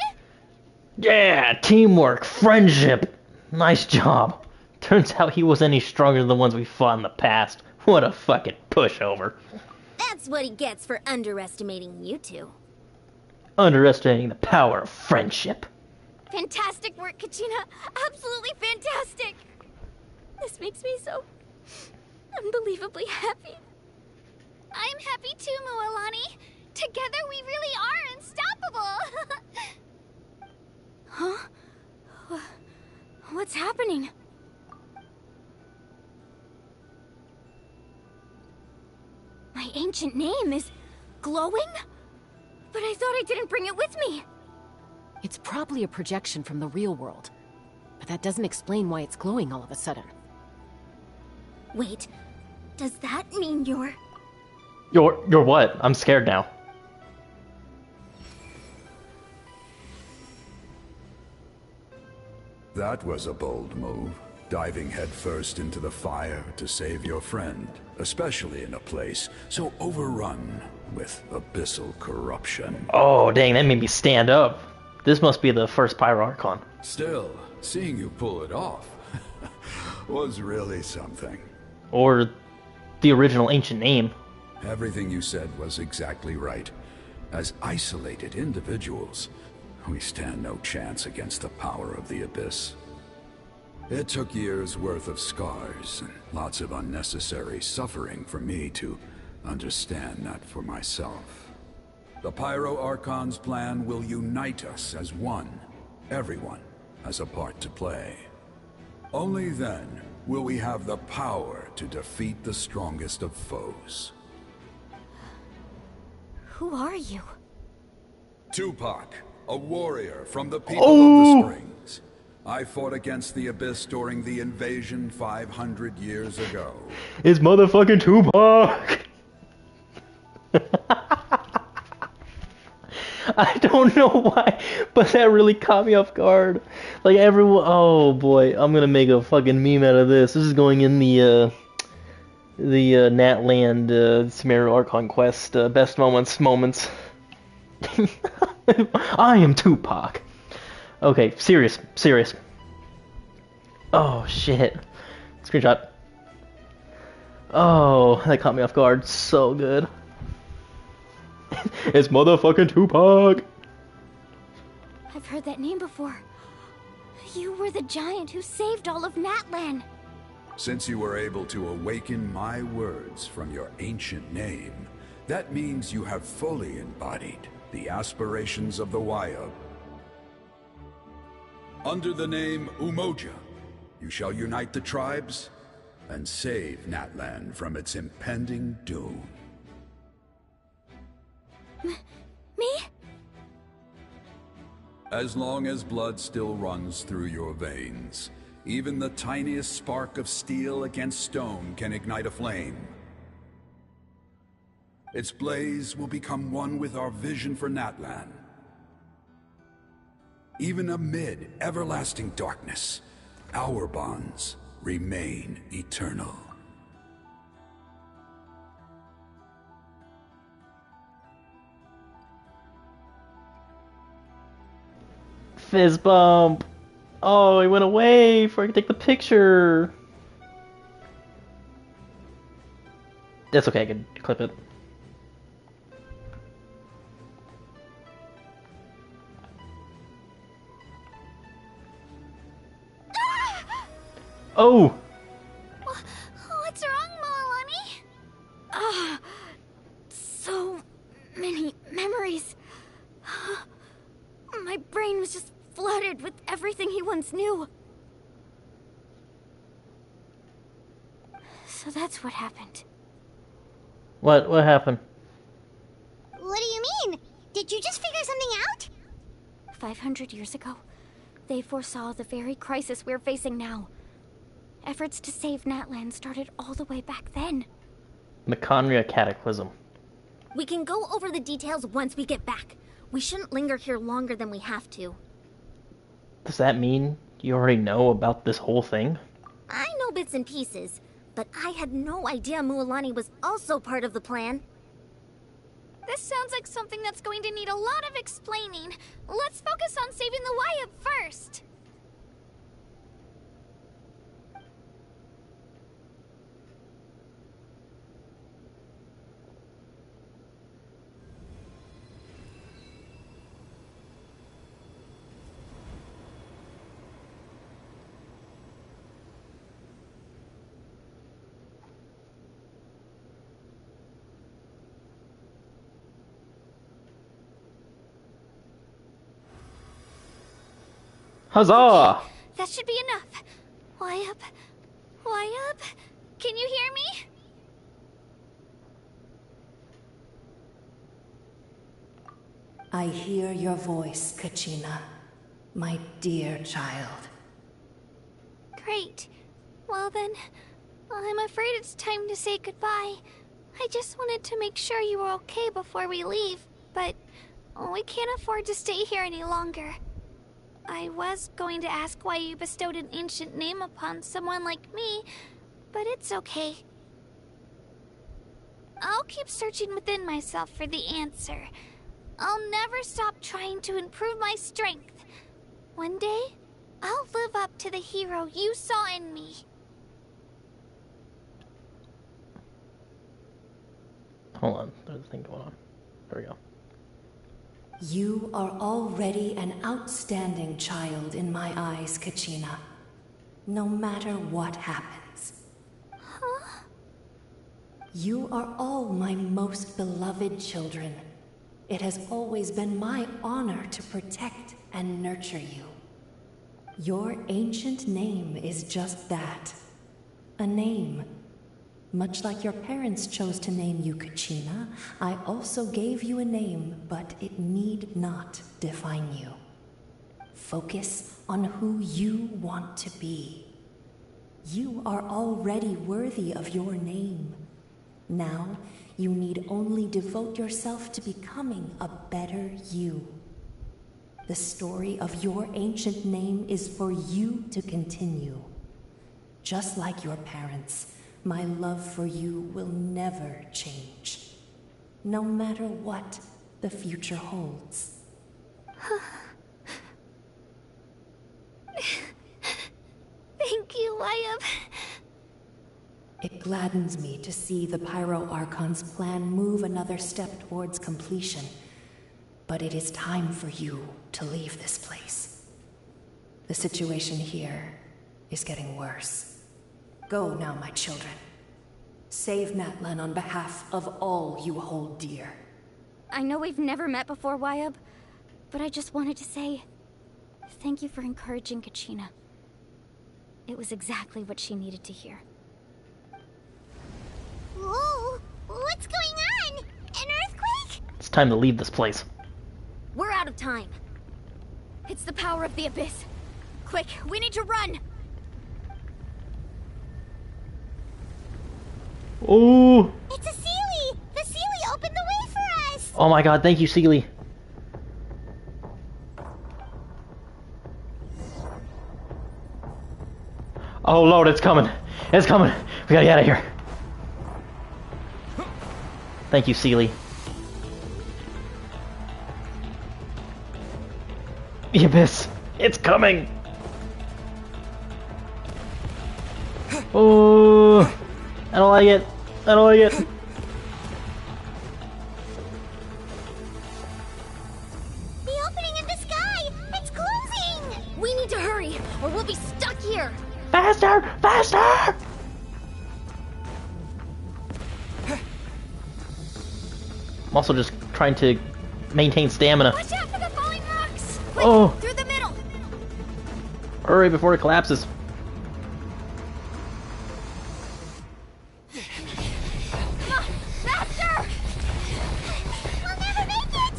Yeah, teamwork, friendship. Nice job. Turns out he wasn't any stronger than the ones we fought in the past. What a fucking pushover. That's what he gets for underestimating you two. Underestimating the power of friendship. Fantastic work, Kachina. Absolutely fantastic. This makes me so unbelievably happy. I'm happy too, Mualani. Together we really are unstoppable. Huh? What's happening? My ancient name is glowing? But I thought I didn't bring it with me. It's probably a projection from the real world. But that doesn't explain why it's glowing all of a sudden. Wait, does that mean you're... You're what? I'm scared now. That was a bold move, diving headfirst into the fire to save your friend, especially in a place so overrun with abyssal corruption. Oh, dang, that made me stand up. This must be the first Pyro Archon. Still, seeing you pull it off was really something. Or the original ancient name. Everything you said was exactly right. As isolated individuals, we stand no chance against the power of the Abyss. It took years' worth of scars and lots of unnecessary suffering for me to understand that for myself. The Pyro Archon's plan will unite us as one. Everyone has a part to play. Only then will we have the power to defeat the strongest of foes. Who are you? Tupac, a warrior from the people of the Springs. I fought against the Abyss during the invasion 500 years ago. It's motherfucking Tupac! I don't know why, but that really caught me off guard. Like everyone, oh boy, I'm gonna make a fucking meme out of this. This is going in the Natlan Sumeru Archon quest best moments. I am Tupac. Okay, serious. Oh shit. Screenshot. Oh, that caught me off guard so good. It's motherfucking Tupac! I've heard that name before. You were the giant who saved all of Natlan. Since you were able to awaken my words from your ancient name, that means you have fully embodied the aspirations of the Waya. Under the name Umoja, you shall unite the tribes and save Natlan from its impending doom. Me? As long as blood still runs through your veins, even the tiniest spark of steel against stone can ignite a flame. Its blaze will become one with our vision for Natlan. Even amid everlasting darkness, our bonds remain eternal. Fist bump. Oh, he went away before I could take the picture. That's okay, I can clip it. Oh! What's wrong, Moalani? Ah, so many memories. My brain was just flooded with everything he once knew. So that's what happened. What happened? What do you mean? Did you just figure something out? 500 years ago, they foresaw the very crisis we're facing now. Efforts to save Natlans started all the way back then. Machondria Cataclysm. We can go over the details once we get back. We shouldn't linger here longer than we have to. Does that mean you already know about this whole thing? I know bits and pieces, but I had no idea Mualani was also part of the plan. This sounds like something that's going to need a lot of explaining. Let's focus on saving the Wyatt first. Huzzah! That should be enough. Wyatt? Wyatt? Can you hear me? I hear your voice, Kachina, my dear child. Great. Well then, I'm afraid it's time to say goodbye. I just wanted to make sure you were okay before we leave, but we can't afford to stay here any longer. I was going to ask why you bestowed an ancient name upon someone like me, but it's okay. I'll keep searching within myself for the answer. I'll never stop trying to improve my strength. One day, I'll live up to the hero you saw in me. Hold on, there's a thing going on. There we go. You are already an outstanding child in my eyes, Kachina. No matter what happens. Huh? You are all my most beloved children. It has always been my honor to protect and nurture you. Your ancient name is just that. A name. Much like your parents chose to name you Kachina, I also gave you a name, but it need not define you. Focus on who you want to be. You are already worthy of your name. Now, you need only devote yourself to becoming a better you. The story of your ancient name is for you to continue. Just like your parents, my love for you will never change, no matter what the future holds. Thank you, Wyatt. It gladdens me to see the Pyro Archon's plan move another step towards completion, but it is time for you to leave this place. The situation here is getting worse. Go now, my children. Save Natlan on behalf of all you hold dear. I know we've never met before, Wyatt, but I just wanted to say thank you for encouraging Kachina. It was exactly what she needed to hear. Whoa! What's going on? An earthquake? It's time to leave this place. We're out of time. It's the power of the Abyss. Quick, we need to run! Ooh! It's a Seelie! The Seelie opened the way for us! Oh my god, thank you, Seelie. Oh lord, it's coming. It's coming. We gotta get out of here. Thank you, Seelie. The Abyss. It's coming. Oh, I don't like it. I don't like it. here. Faster! Faster! I'm also just trying to maintain stamina. Watch out for the falling rocks! Quick, Oh! through the middle! Hurry before it collapses. Come on, faster! We'll never make it!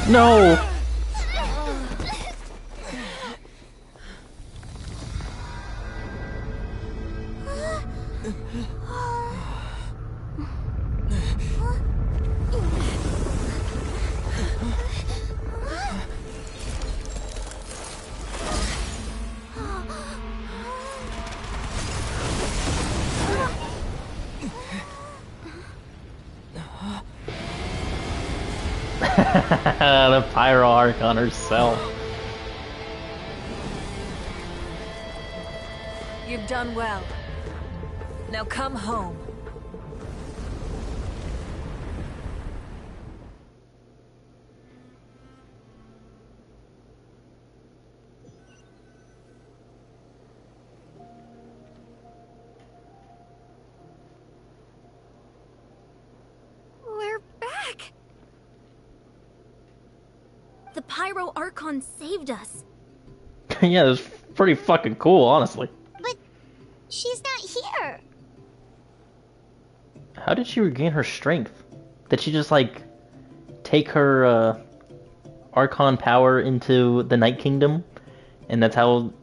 No! The Pyro Archon herself. You've done well. Now come home. We're back! The Pyro Archon saved us. Yeah, it was pretty fucking cool, honestly. But she's not here. How did she regain her strength? Did she just, like, take her, Archon power into the Night Kingdom? And that's how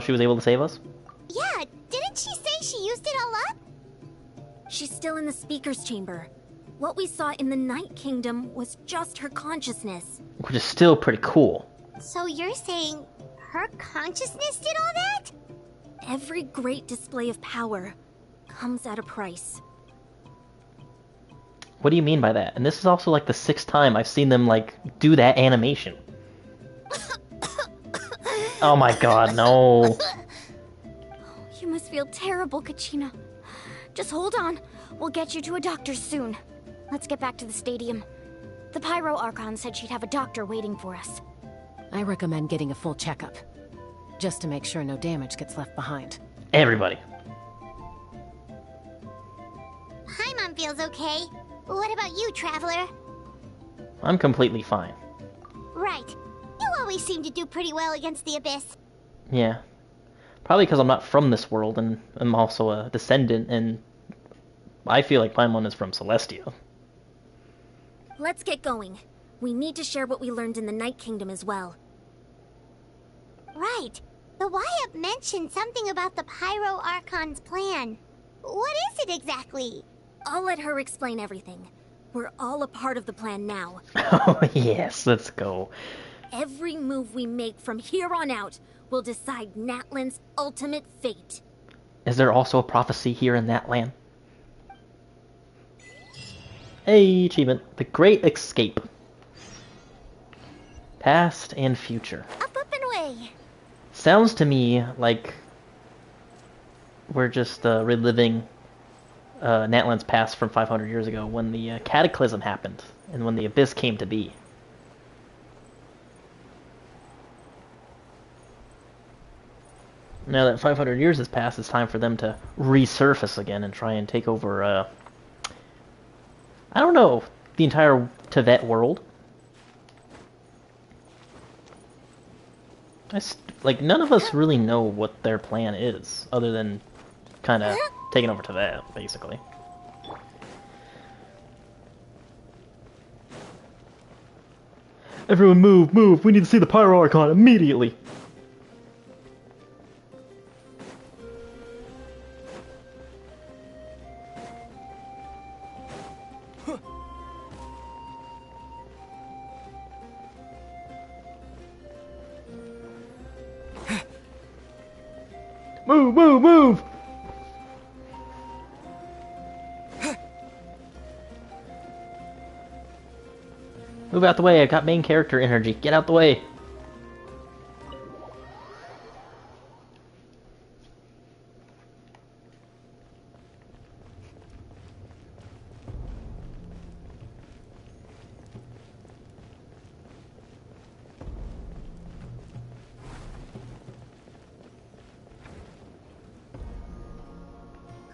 she was able to save us? Yeah, didn't she say she used it all up? She's still in the Speaker's Chamber. What we saw in the Night Kingdom was just her consciousness. Which is still pretty cool. So you're saying her consciousness did all that? Every great display of power comes at a price. What do you mean by that? And this is also like the 6th time I've seen them like do that animation. Oh my god, no. You must feel terrible, Kachina. Just hold on. We'll get you to a doctor soon. Let's get back to the stadium. The Pyro Archon said she'd have a doctor waiting for us. I recommend getting a full checkup, just to make sure no damage gets left behind. Everybody. Paimon feels okay. What about you, Traveler? I'm completely fine. Right. You always seem to do pretty well against the Abyss. Yeah. Probably because I'm not from this world and I'm also a descendant, and I feel like Paimon is from Celestia. Let's get going. We need to share what we learned in the Night Kingdom as well. Right. The Wyatt mentioned something about the Pyro Archon's plan. What is it exactly? I'll let her explain everything. We're all a part of the plan now. Oh yes, let's go. Every move we make from here on out will decide Natlan's ultimate fate. Is there also a prophecy here in that land? Hey, achievement. The Great Escape. Past and future. Up and away. Sounds to me like we're just reliving Natlan's past from 500 years ago when the Cataclysm happened and when the Abyss came to be. Now that 500 years has passed, it's time for them to resurface again and try and take over, I don't know, the entire Tevet world. Like, none of us really know what their plan is, other than kind of taking over Tevet, basically. Everyone move, move! We need to see the Pyro Archon immediately! Move, move, move! Move out the way, I've got main character energy. Get out the way.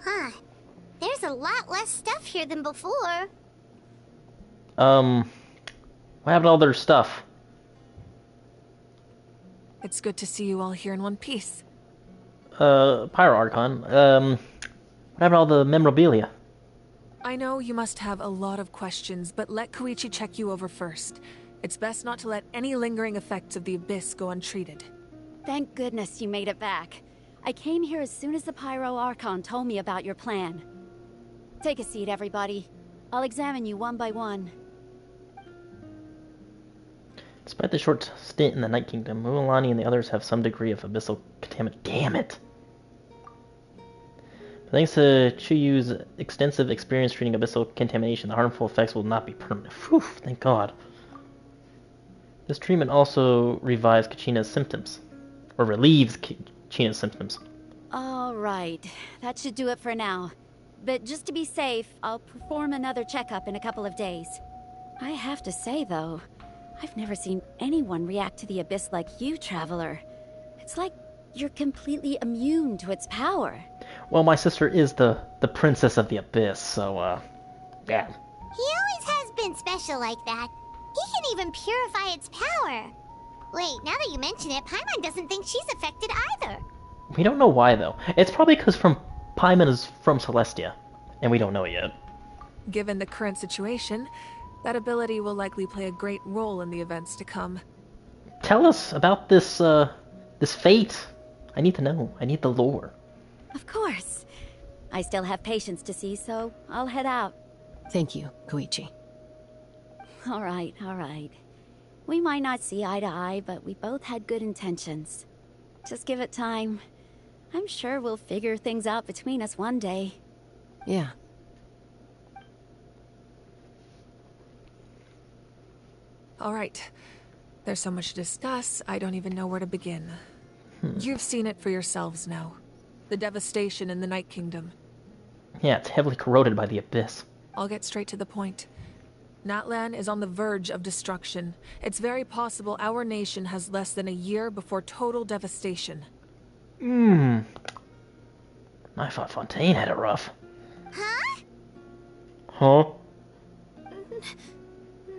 Huh. There's a lot less stuff here than before. What happened to all their stuff? It's good to see you all here in one piece. Pyro Archon, what happened to all the memorabilia? I know you must have a lot of questions, but let Koichi check you over first. It's best not to let any lingering effects of the Abyss go untreated. Thank goodness you made it back. I came here as soon as the Pyro Archon told me about your plan. Take a seat, everybody. I'll examine you one by one. Despite the short stint in the Night Kingdom, Mualani and the others have some degree of abyssal contamination. Damn it! Thanks to Chuyu's extensive experience treating abyssal contamination, the harmful effects will not be permanent. Phew, thank God. This treatment also revives Kachina's symptoms. Or relieves Kachina's symptoms. All right, that should do it for now. But just to be safe, I'll perform another checkup in a couple of days. I have to say, though, I've never seen anyone react to the Abyss like you, Traveler. It's like you're completely immune to its power. Well, my sister is the princess of the Abyss, so, yeah. He always has been special like that. He can even purify its power. Wait, now that you mention it, Paimon doesn't think she's affected either. We don't know why, though. It's probably because Paimon is from Celestia, and we don't know it yet. Given the current situation, that ability will likely play a great role in the events to come. Tell us about this fate. I need to know. I need the lore. Of course. I still have patients to see, so I'll head out. Thank you, Koichi. All right, all right. We might not see eye to eye, but we both had good intentions. Just give it time. I'm sure we'll figure things out between us one day. Yeah. All right. There's so much to discuss, I don't even know where to begin. You've seen it for yourselves now. The devastation in the Night Kingdom. Yeah, it's heavily corroded by the Abyss. I'll get straight to the point. Natlan is on the verge of destruction. It's very possible our nation has less than a year before total devastation. I thought Fontaine had it rough. Huh? Huh?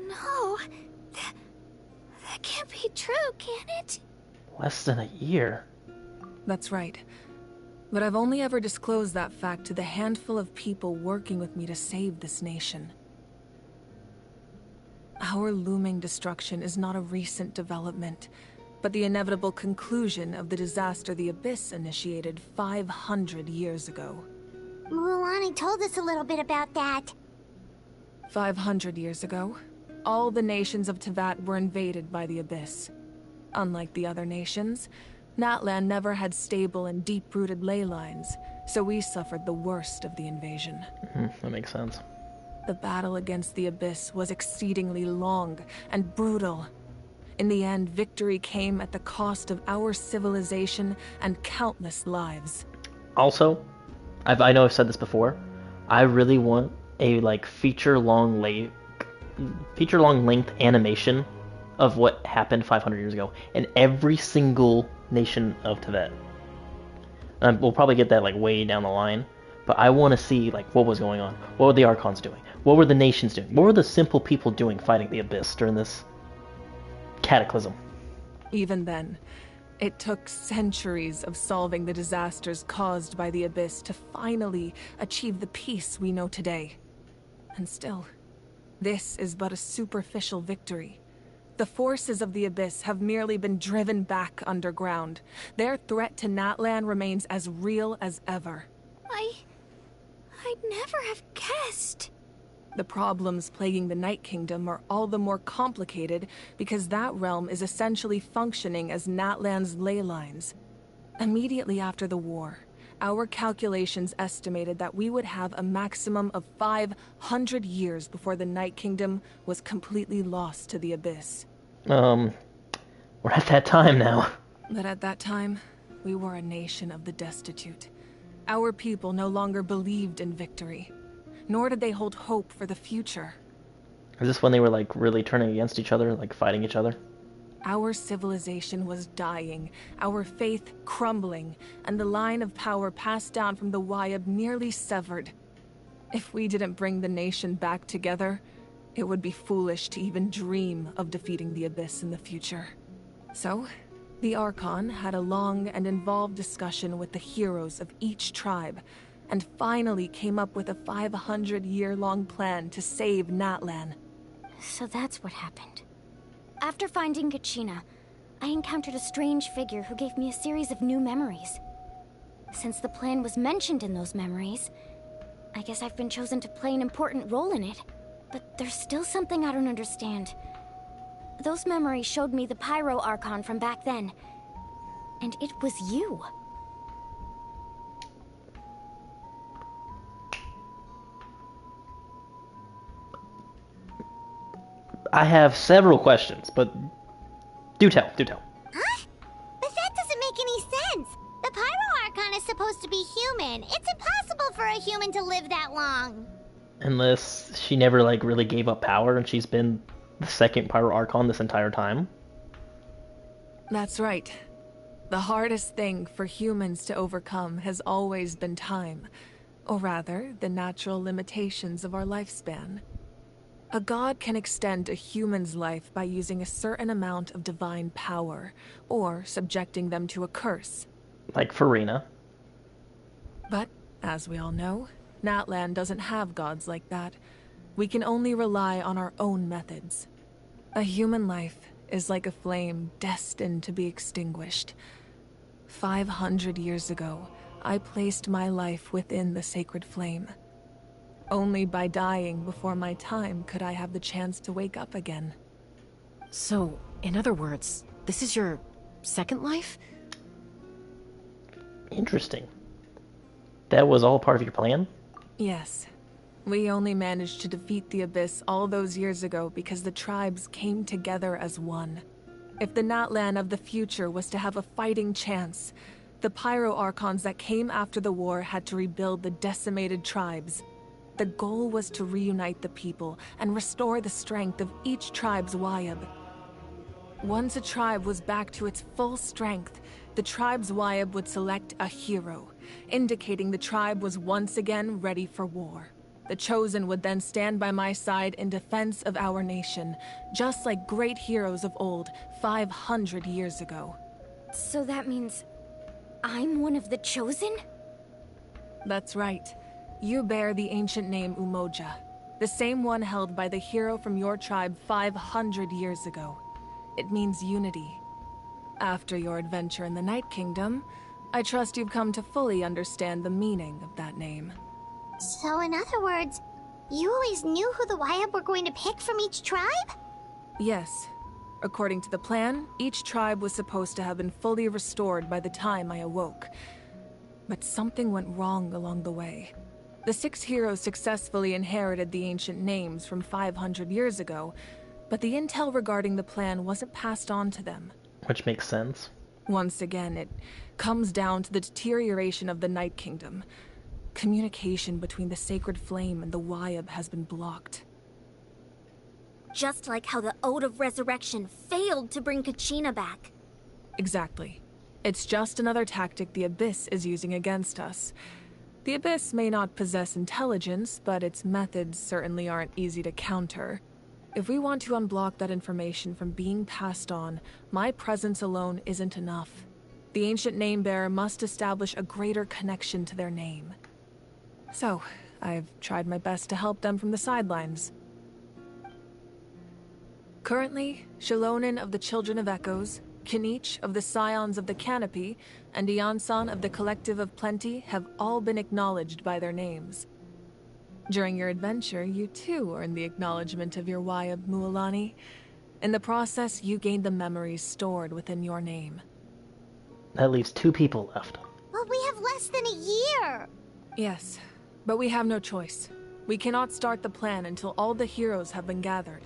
No. That can't be true, can it? Less than a year? That's right. But I've only ever disclosed that fact to the handful of people working with me to save this nation. Our looming destruction is not a recent development, but the inevitable conclusion of the disaster the Abyss initiated 500 years ago. Mualani told us a little bit about that. 500 years ago, all the nations of Teyvat were invaded by the Abyss. Unlike the other nations, Natlan never had stable and deep-rooted ley lines, so we suffered the worst of the invasion. That makes sense. The battle against the Abyss was exceedingly long and brutal. In the end, victory came at the cost of our civilization and countless lives. Also, I know I've said this before, I really want a feature-long length animation of what happened 500 years ago in every single nation of Teyvat. We'll probably get that way down the line, but I want to see what was going on. What were the Archons doing? What were the nations doing? What were the simple people doing fighting the Abyss during this cataclysm? Even then, it took centuries of solving the disasters caused by the Abyss to finally achieve the peace we know today. And still, this is but a superficial victory. The forces of the Abyss have merely been driven back underground. Their threat to Natlan remains as real as ever. I'd never have guessed. The problems plaguing the Night Kingdom are all the more complicated because that realm is essentially functioning as Natlan's ley lines. Immediately after the war, our calculations estimated that we would have a maximum of 500 years before the Night Kingdom was completely lost to the Abyss. We're at that time now. But at that time, we were a nation of the destitute. Our people no longer believed in victory, nor did they hold hope for the future. Is this when they were like really turning against each other, like fighting each other? Our civilization was dying, our faith crumbling, and the line of power passed down from the Wyab nearly severed. If we didn't bring the nation back together, it would be foolish to even dream of defeating the Abyss in the future. So, the Archon had a long and involved discussion with the heroes of each tribe, and finally came up with a 500-year-long plan to save Natlan. So that's what happened. After finding Kachina, I encountered a strange figure who gave me a series of new memories. Since the plan was mentioned in those memories, I guess I've been chosen to play an important role in it. But there's still something I don't understand. Those memories showed me the Pyro Archon from back then. And it was you. I have several questions, but do tell. Huh? But that doesn't make any sense. The Pyro Archon is supposed to be human. It's impossible for a human to live that long. Unless she never like really gave up power and she's been the second Pyro Archon this entire time. That's right. The hardest thing for humans to overcome has always been time, or rather, the natural limitations of our lifespan. A god can extend a human's life by using a certain amount of divine power, or subjecting them to a curse. Like Farina. But, as we all know, Natlan doesn't have gods like that. We can only rely on our own methods. A human life is like a flame destined to be extinguished. 500 years ago, I placed my life within the sacred flame. Only by dying before my time could I have the chance to wake up again. So, in other words, this is your second life? Interesting. That was all part of your plan? Yes. We only managed to defeat the Abyss all those years ago because the tribes came together as one. If the Natlan of the future was to have a fighting chance, the Pyro Archons that came after the war had to rebuild the decimated tribes. The goal was to reunite the people and restore the strength of each tribe's Wyab. Once a tribe was back to its full strength, the tribe's Wyab would select a hero, indicating the tribe was once again ready for war. The Chosen would then stand by my side in defense of our nation, just like great heroes of old, 500 years ago. So that means I'm one of the Chosen? That's right. You bear the ancient name Umoja, the same one held by the hero from your tribe 500 years ago. It means unity. After your adventure in the Night Kingdom, I trust you've come to fully understand the meaning of that name. So in other words, you always knew who the Wyab were going to pick from each tribe? Yes. According to the plan, each tribe was supposed to have been fully restored by the time I awoke. But something went wrong along the way. The 6 heroes successfully inherited the ancient names from 500 years ago, but the intel regarding the plan wasn't passed on to them. Which makes sense. Once again, it comes down to the deterioration of the Night Kingdom. Communication between the Sacred Flame and the Wyab has been blocked. Just like how the Ode of Resurrection failed to bring Kachina back. Exactly. It's just another tactic the Abyss is using against us. The Abyss may not possess intelligence, but its methods certainly aren't easy to counter. If we want to unblock that information from being passed on, my presence alone isn't enough. The ancient name-bearer must establish a greater connection to their name. So, I've tried my best to help them from the sidelines. Currently, Shilonen of the Children of Echoes, Kinich of the Scions of the Canopy, and Iansan of the Collective of Plenty have all been acknowledged by their names. During your adventure, you too earned the acknowledgement of your Wyab, Mualani. In the process, you gained the memories stored within your name. That leaves 2 people left. Well, we have less than a year. Yes, but we have no choice. We cannot start the plan until all the heroes have been gathered.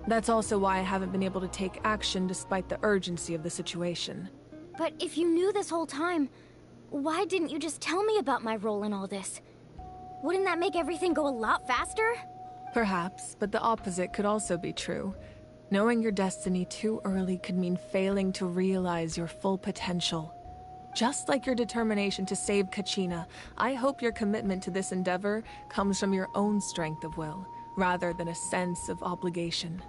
That's also why I haven't been able to take action despite the urgency of the situation. But if you knew this whole time, why didn't you just tell me about my role in all this? Wouldn't that make everything go a lot faster? Perhaps, but the opposite could also be true. Knowing your destiny too early could mean failing to realize your full potential. Just like your determination to save Kachina, I hope your commitment to this endeavor comes from your own strength of will, rather than a sense of obligation.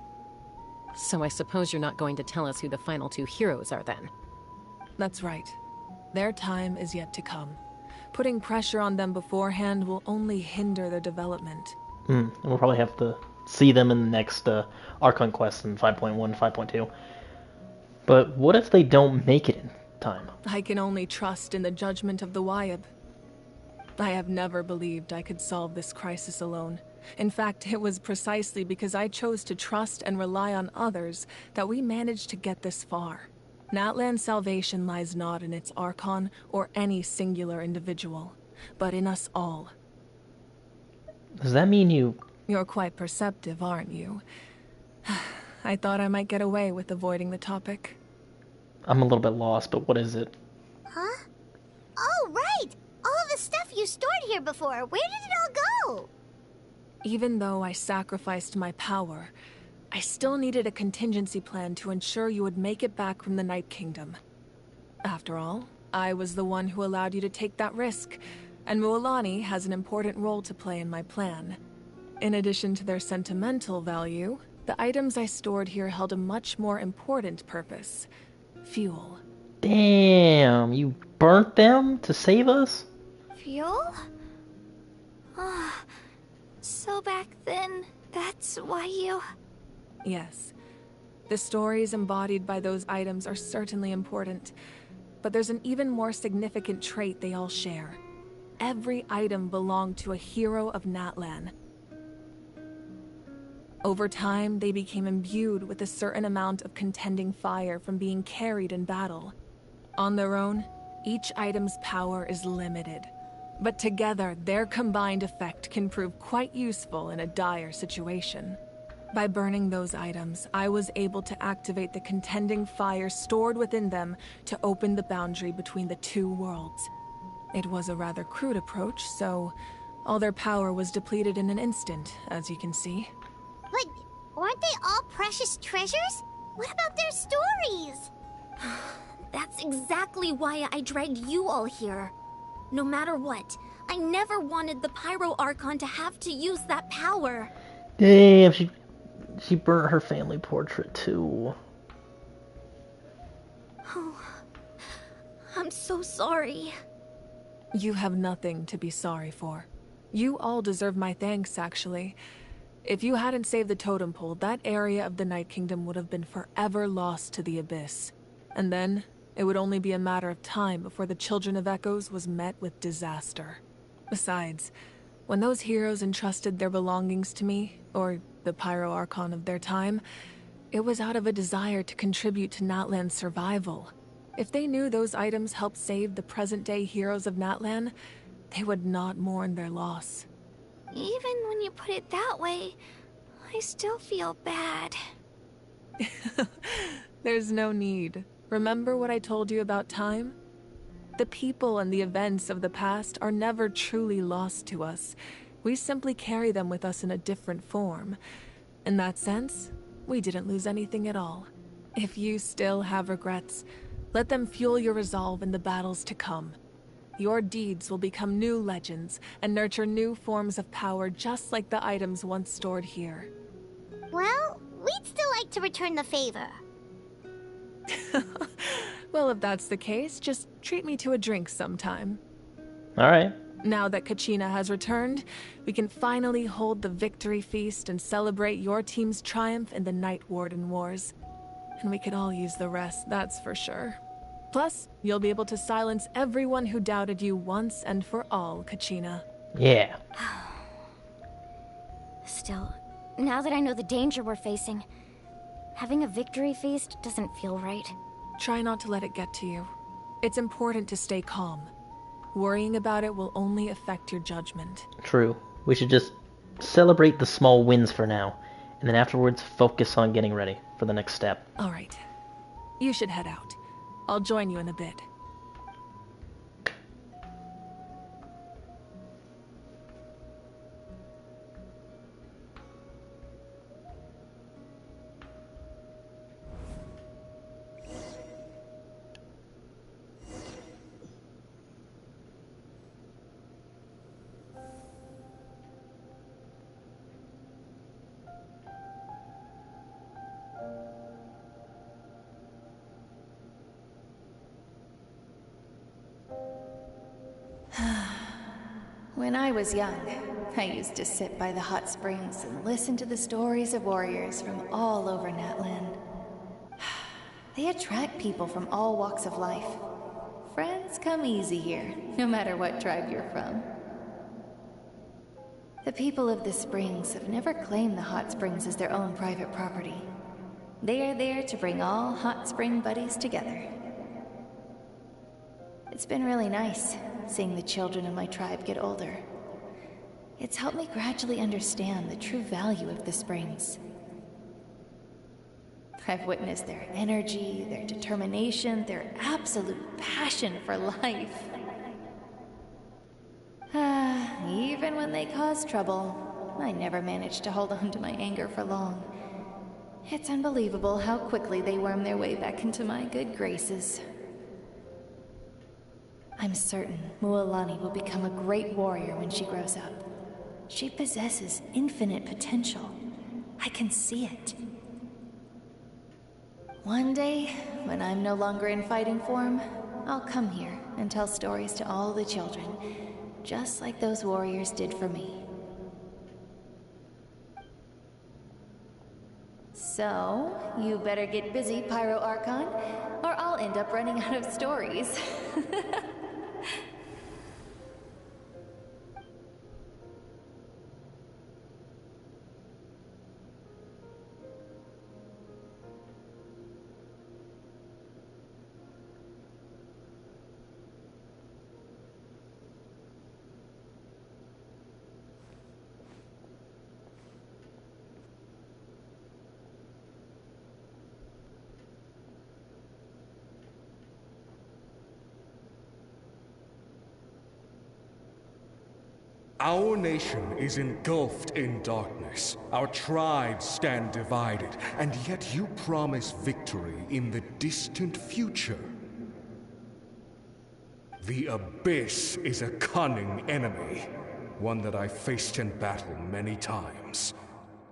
So I suppose you're not going to tell us who the final 2 heroes are then? That's right. Their time is yet to come. Putting pressure on them beforehand will only hinder their development. And we'll probably have to see them in the next Archon quest in 5.1, 5.2. But what if they don't make it in time? I can only trust in the judgment of the Wyab. I have never believed I could solve this crisis alone. In fact, it was precisely because I chose to trust and rely on others that we managed to get this far. Natlans' salvation lies not in its Archon or any singular individual, but in us all. Does that mean you... You're quite perceptive, aren't you? I thought I might get away with avoiding the topic. I'm a little bit lost, but what is it? Huh? Oh, right! All of the stuff you stored here before, where did it all go? Even though I sacrificed my power, I still needed a contingency plan to ensure you would make it back from the Night Kingdom. After all, I was the one who allowed you to take that risk, and Mualani has an important role to play in my plan. In addition to their sentimental value, the items I stored here held a much more important purpose. Fuel. Damn, you burnt them to save us? Fuel? So back then, that's why you... Yes. The stories embodied by those items are certainly important, but there's an even more significant trait they all share. Every item belonged to a hero of Natlan. Over time, they became imbued with a certain amount of contending fire from being carried in battle. On their own, each item's power is limited, but together, their combined effect can prove quite useful in a dire situation. By burning those items, I was able to activate the contending fire stored within them to open the boundary between the 2 worlds. It was a rather crude approach, so all their power was depleted in an instant, as you can see. But aren't they all precious treasures? What about their stories? That's exactly why I dragged you all here. No matter what, I never wanted the Pyro Archon to have to use that power. Damn, she burnt her family portrait too. Oh, I'm so sorry. You have nothing to be sorry for. You all deserve my thanks, actually. If you hadn't saved the totem pole, that area of the Night Kingdom would have been forever lost to the Abyss. And then, it would only be a matter of time before the Children of Echoes was met with disaster. Besides, when those heroes entrusted their belongings to me, or the Pyro Archon of their time, it was out of a desire to contribute to Natlan's survival. If they knew those items helped save the present-day heroes of Natlan, they would not mourn their loss. Even when you put it that way, I still feel bad. There's no need. Remember what I told you about time? The people and the events of the past are never truly lost to us. We simply carry them with us in a different form. In that sense, we didn't lose anything at all. If you still have regrets, let them fuel your resolve in the battles to come. Your deeds will become new legends and nurture new forms of power just like the items once stored here. Well, we'd still like to return the favor. Well, if that's the case, just treat me to a drink sometime. Alright. Now that Kachina has returned, we can finally hold the victory feast and celebrate your team's triumph in the Night Warden Wars. And we could all use the rest, that's for sure. Plus, you'll be able to silence everyone who doubted you once and for all, Kachina. Yeah. Still, now that I know the danger we're facing, having a victory feast doesn't feel right. Try not to let it get to you. It's important to stay calm. Worrying about it will only affect your judgment. True. We should just celebrate the small wins for now, and then afterwards focus on getting ready for the next step. Alright. You should head out. I'll join you in a bit. When I was young, I used to sit by the hot springs and listen to the stories of warriors from all over Natlan. They attract people from all walks of life. Friends come easy here, no matter what tribe you're from. The people of the springs have never claimed the hot springs as their own private property. They are there to bring all hot spring buddies together. It's been really nice, seeing the children of my tribe get older. It's helped me gradually understand the true value of the springs. I've witnessed their energy, their determination, their absolute passion for life. Even when they cause trouble, I never managed to hold on to my anger for long. It's unbelievable how quickly they worm their way back into my good graces. I'm certain Mualani will become a great warrior when she grows up. She possesses infinite potential. I can see it. One day, when I'm no longer in fighting form, I'll come here and tell stories to all the children, just like those warriors did for me. So, you better get busy, Pyro Archon, or I'll end up running out of stories. Our nation is engulfed in darkness. Our tribes stand divided, and yet you promise victory in the distant future. The Abyss is a cunning enemy, one that I faced in battle many times.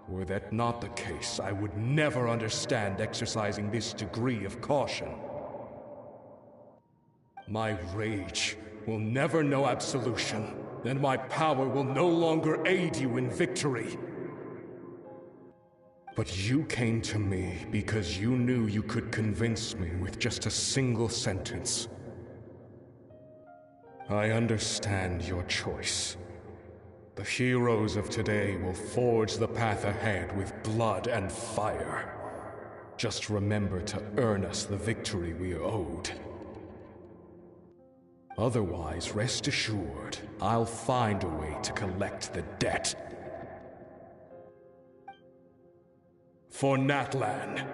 Were that not the case, I would never understand exercising this degree of caution. My rage will never know absolution, and my power will no longer aid you in victory. But you came to me because you knew you could convince me with just a single sentence. I understand your choice. The heroes of today will forge the path ahead with blood and fire. Just remember to earn us the victory we are owed. Otherwise, rest assured, I'll find a way to collect the debt. For Natlan.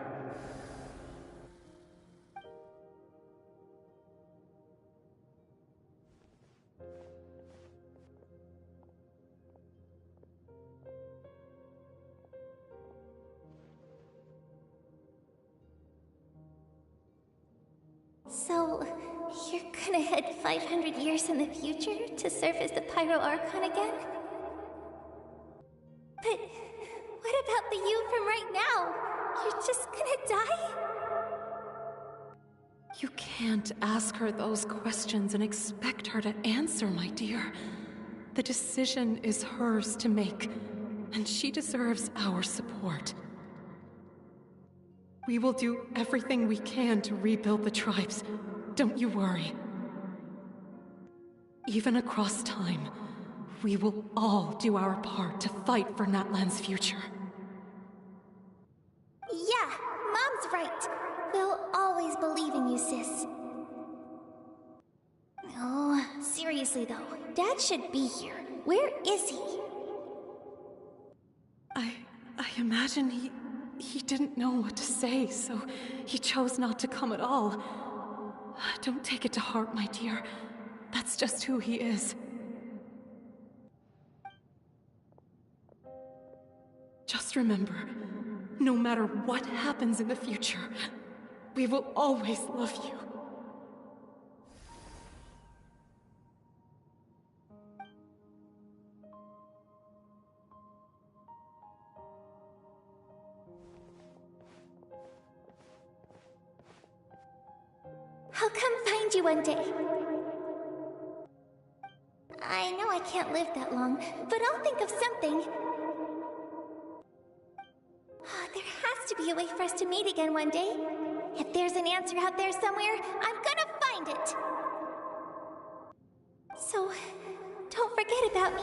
So, you're gonna head 500 years in the future to serve as the Pyro Archon again? But what about the you from right now? You're just gonna die? You can't ask her those questions and expect her to answer, my dear. The decision is hers to make, and she deserves our support. We will do everything we can to rebuild the tribes. Don't you worry. Even across time, we will all do our part to fight for Natlan's future. Yeah, Mom's right. We'll always believe in you, sis. Seriously though, Dad should be here. Where is he? I imagine he didn't know what to say, so he chose not to come at all. Don't take it to heart, my dear. That's just who he is. Just remember, no matter what happens in the future, we will always love you. I'll come find you one day. I know I can't live that long, but I'll think of something. There has to be a way for us to meet again one day. If there's an answer out there somewhere, I'm gonna find it. So, don't forget about me.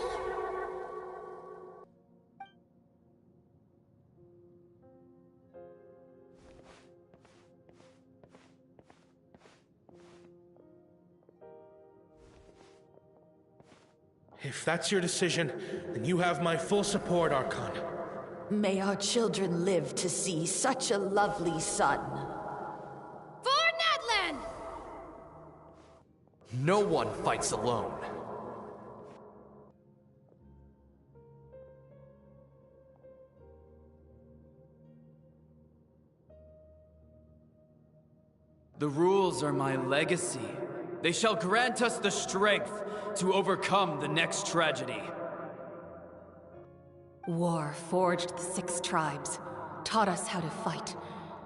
If that's your decision, then you have my full support, Archon. May our children live to see such a lovely son. For Natlan! No one fights alone. The rules are my legacy. They shall grant us the strength to overcome the next tragedy. War forged the 6 tribes, taught us how to fight,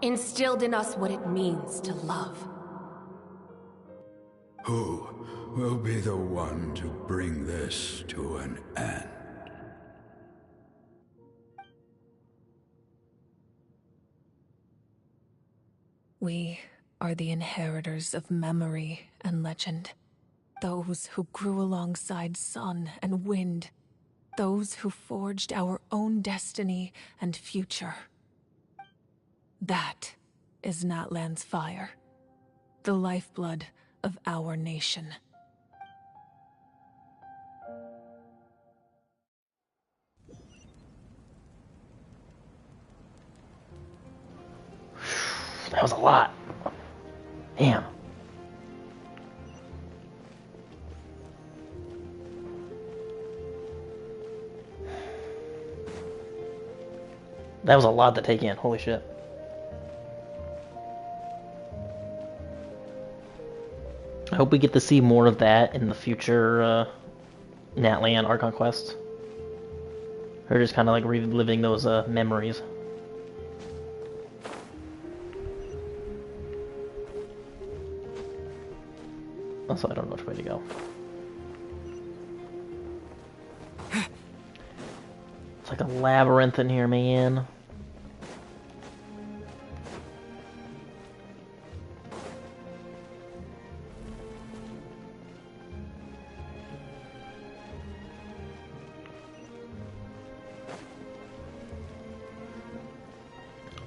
instilled in us what it means to love. Who will be the one to bring this to an end? We are the inheritors of memory and legend. Those who grew alongside sun and wind. Those who forged our own destiny and future. That is Natlan's fire. The lifeblood of our nation. That was a lot. Damn. That was a lot to take in. Holy shit. I hope we get to see more of that in the future Natlan Archon quests. Or just kind of like reliving those memories. Also, I don't know which way to go. It's like a labyrinth in here, man.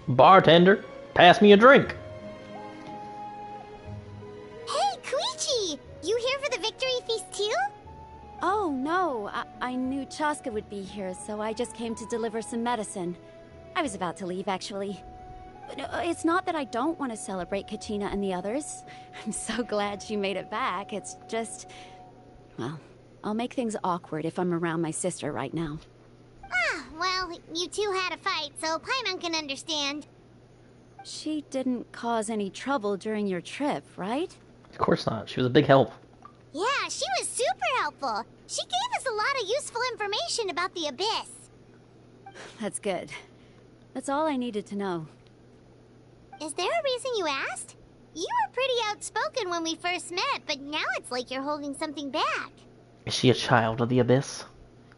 Bartender, pass me a drink. Hey, Koichi! You here for the victory feast too? Oh, no. I knew Chaska would be here, so I just came to deliver some medicine. I was about to leave, actually. But it's not that I don't want to celebrate Kachina and the others. I'm so glad she made it back. It's just... well, I'll make things awkward if I'm around my sister right now. Ah, well, you two had a fight, so Paimon can understand. She didn't cause any trouble during your trip, right? Of course not. She was a big help. Yeah, she was super helpful. She gave us a lot of useful information about the Abyss. That's good. That's all I needed to know. Is there a reason you asked? You were pretty outspoken when we first met, but now it's like you're holding something back. Is she a child of the Abyss?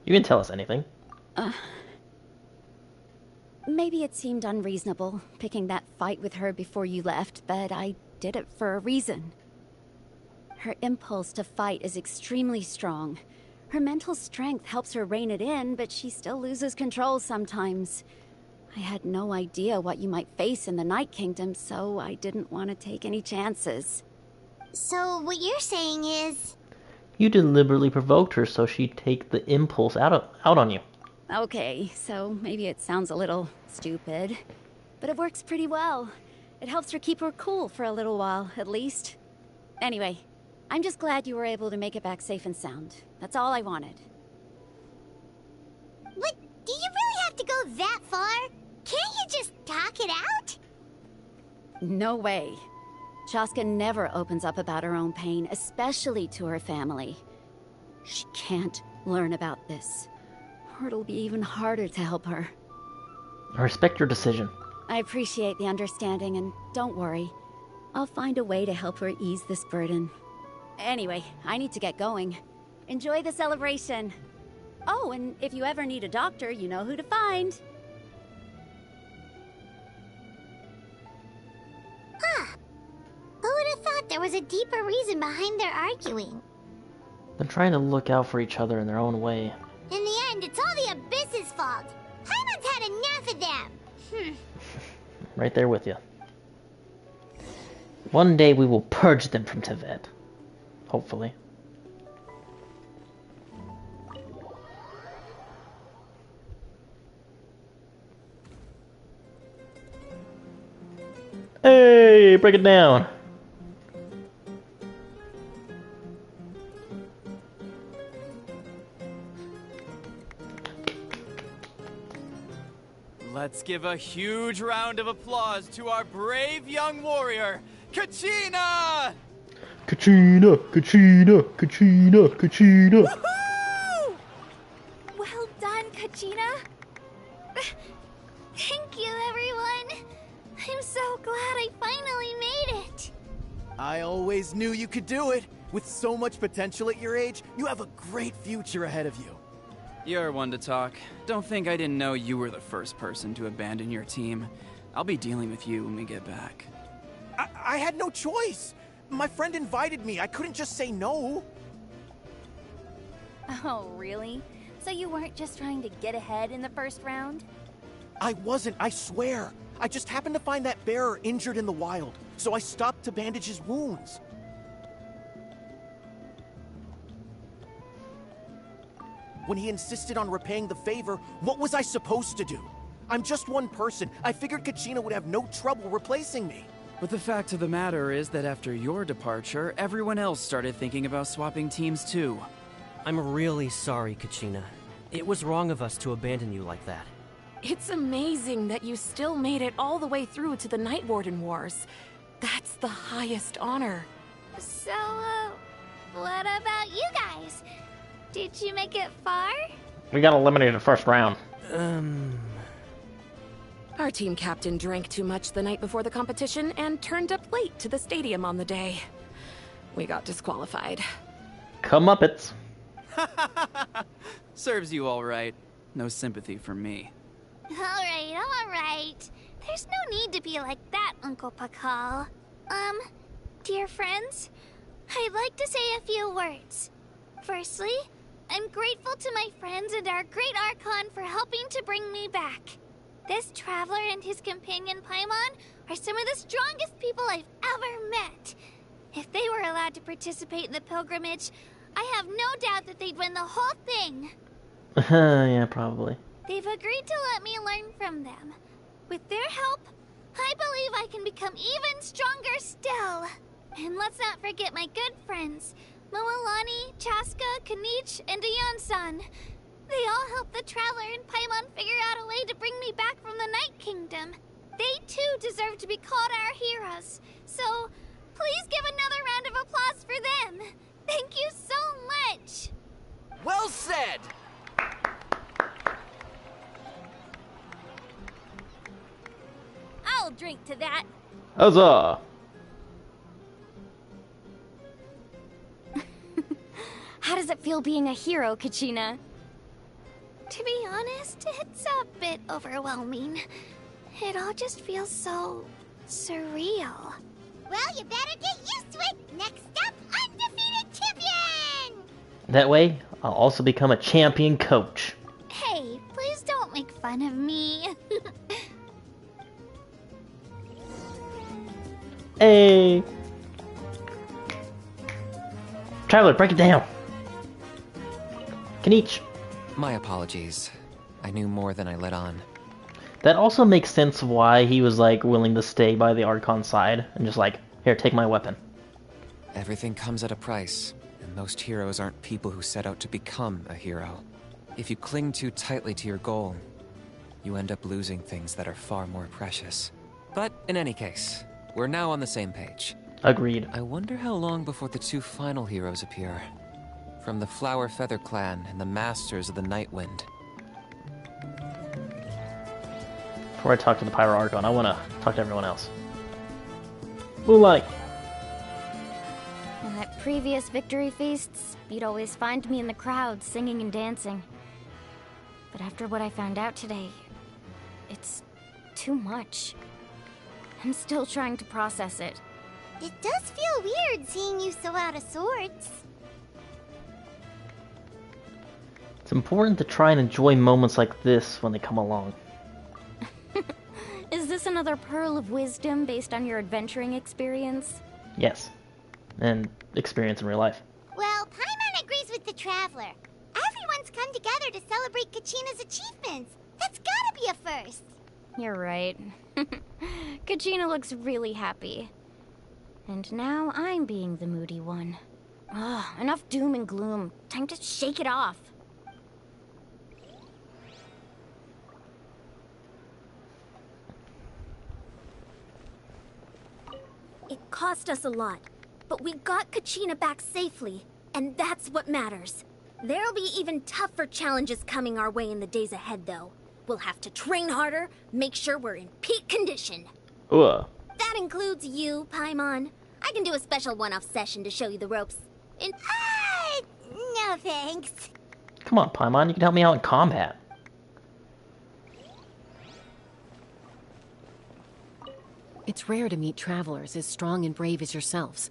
You can tell us anything. Maybe it seemed unreasonable, picking that fight with her before you left, but I did it for a reason. Her impulse to fight is extremely strong. Her mental strength helps her rein it in, but she still loses control sometimes. I had no idea what you might face in the Night Kingdom, so I didn't want to take any chances. So what you're saying is... You deliberately provoked her so she'd take the impulse out on you. Okay, so maybe it sounds a little stupid, but it works pretty well. It helps her keep her cool for a little while, at least. Anyway, I'm just glad you were able to make it back safe and sound. That's all I wanted. But do you really have to go that far? Can't you just talk it out? No way. Chaska never opens up about her own pain, especially to her family. She can't learn about this, or it'll be even harder to help her. I respect your decision. I appreciate the understanding, and don't worry. I'll find a way to help her ease this burden. Anyway, I need to get going. Enjoy the celebration. Oh, and if you ever need a doctor, you know who to find. Huh. Who would have thought there was a deeper reason behind their arguing? They're trying to look out for each other in their own way. In the end, it's all the Abyss's fault. Paimon's had enough of them. Right there with you. One day we will purge them from Teyvat. Hopefully. Hey, break it down. Let's give a huge round of applause to our brave young warrior, Kachina! Kachina, Kachina, Kachina, Kachina. Woohoo! Well done, Kachina. Thank you, everyone. I'm so glad I finally made it. I always knew you could do it. With so much potential at your age, you have a great future ahead of you. You're one to talk. Don't think I didn't know you were the first person to abandon your team. I'll be dealing with you when we get back. I had no choice. My friend invited me. I couldn't just say no. Oh, really? So you weren't just trying to get ahead in the first round? I wasn't, I swear. I just happened to find that bearer injured in the wild, so I stopped to bandage his wounds. When he insisted on repaying the favor, what was I supposed to do? I'm just one person. I figured Kachina would have no trouble replacing me. But the fact of the matter is that after your departure, everyone else started thinking about swapping teams too. I'm really sorry, Kachina. It was wrong of us to abandon you like that. It's amazing that you still made it all the way through to the Night Warden Wars. That's the highest honor. So, what about you guys? Did you make it far? We got eliminated the first round. Our team captain drank too much the night before the competition and turned up late to the stadium on the day. We got disqualified. Comeuppets. Serves you all right. No sympathy for me. Alright. There's no need to be like that, Uncle Pakal. Dear friends, I'd like to say a few words. Firstly, I'm grateful to my friends and our great Archon for helping to bring me back. This traveler and his companion Paimon are some of the strongest people I've ever met. If they were allowed to participate in the pilgrimage, I have no doubt that they'd win the whole thing. Yeah, probably. They've agreed to let me learn from them. With their help, I believe I can become even stronger still. And let's not forget my good friends, Moalani, Chaska, Kanich, and Aeon-san. They all helped the Traveler and Paimon figure out a way to bring me back from the Night Kingdom. They too deserve to be called our heroes. So, please give another round of applause for them. Thank you so much. Well said! I'll drink to that. Huzzah! How does it feel being a hero, Kachina? To be honest, it's a bit overwhelming. It all just feels so surreal. Well, you better get used to it. Next up, undefeated champion! That way, I'll also become a champion coach. Hey, please don't make fun of me. Hey! Traveler, break it down. Kanichi. My apologies. I knew more than I let on. That also makes sense why he was like willing to stay by the Archon side and just like, here, take my weapon. Everything comes at a price, and most heroes aren't people who set out to become a hero. If you cling too tightly to your goal, you end up losing things that are far more precious. But in any case, we're now on the same page. Agreed. I wonder how long before the two final heroes appear. From the Flower Feather Clan and the Masters of the Night Wind. Before I talk to the Pyro Archon, I want to talk to everyone else. Moonlight! In that previous victory feasts, you'd always find me in the crowd singing and dancing. But after what I found out today, it's too much. I'm still trying to process it. It does feel weird seeing you so out of sorts. It's important to try and enjoy moments like this when they come along. Is this another pearl of wisdom based on your adventuring experience? Yes. And experience in real life. Well, Paimon agrees with the Traveler. Everyone's come together to celebrate Kachina's achievements. That's gotta be a first. You're right. Kachina looks really happy. And now I'm being the moody one. Ugh, enough doom and gloom. Time to shake it off. It cost us a lot, but we got Kachina back safely, and that's what matters. There'll be even tougher challenges coming our way in the days ahead, though. We'll have to train harder, make sure we're in peak condition. Ugh. That includes you, Paimon. I can do a special one-off session to show you the ropes. No thanks. Come on, Paimon, you can help me out in combat. It's rare to meet travelers as strong and brave as yourselves.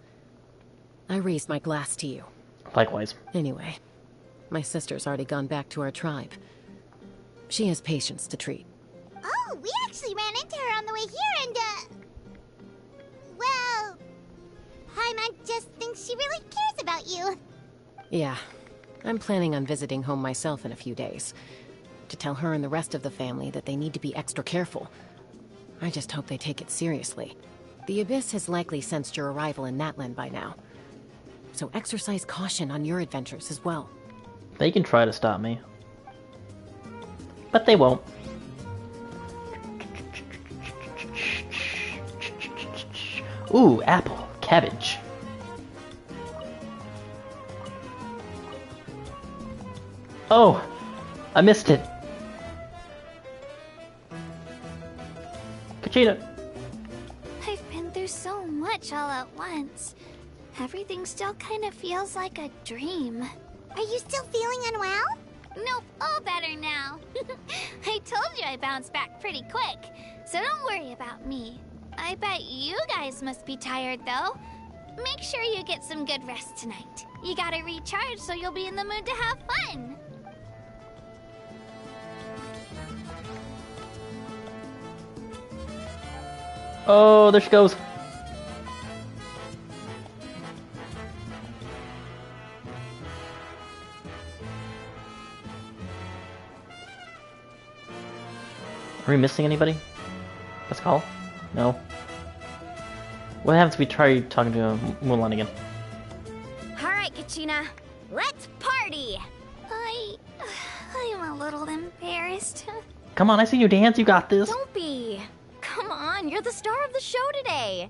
I raised my glass to you. Likewise. Anyway, my sister's already gone back to our tribe. She has patients to treat. Oh, we actually ran into her on the way here and, well, Paimon just thinks she really cares about you. Yeah, I'm planning on visiting home myself in a few days. To tell her and the rest of the family that they need to be extra careful. I just hope they take it seriously. The Abyss has likely sensed your arrival in Natlan by now. So exercise caution on your adventures as well. They can try to stop me. But they won't. Ooh, apple. Cabbage. Oh! I missed it. Kachina! I've been through so much all at once. Everything still kind of feels like a dream. Are you still feeling unwell? Nope, all better now. I told you I bounced back pretty quick, so don't worry about me. I bet you guys must be tired, though. Make sure you get some good rest tonight. You gotta recharge so you'll be in the mood to have fun. Oh, there she goes. Are we missing anybody? Pascal? No. What happens if we try talking to Moonlight again? Alright, Kachina. Let's party! I'm a little embarrassed. Come on, I see you dance, you got this. Don't be. Come on, you're the star of the show today.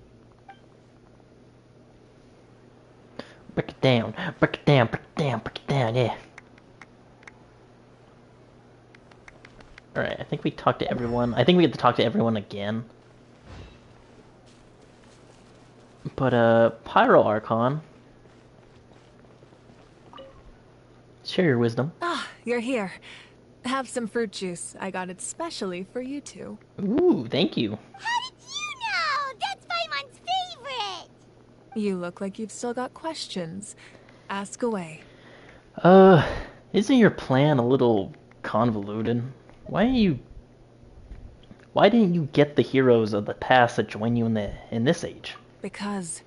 Break it down, break it down, break it down, break it down, yeah. Alright, I think we talked to everyone. I think we get to talk to everyone again. But, Pyro Archon. Share your wisdom. Ah, you're here. Have some fruit juice. I got it specially for you two. Ooh, thank you. How did you know? That's Paimon's favorite! You look like you've still got questions. Ask away. Isn't your plan a little convoluted? Why didn't you get the heroes of the past to join you in this age? Because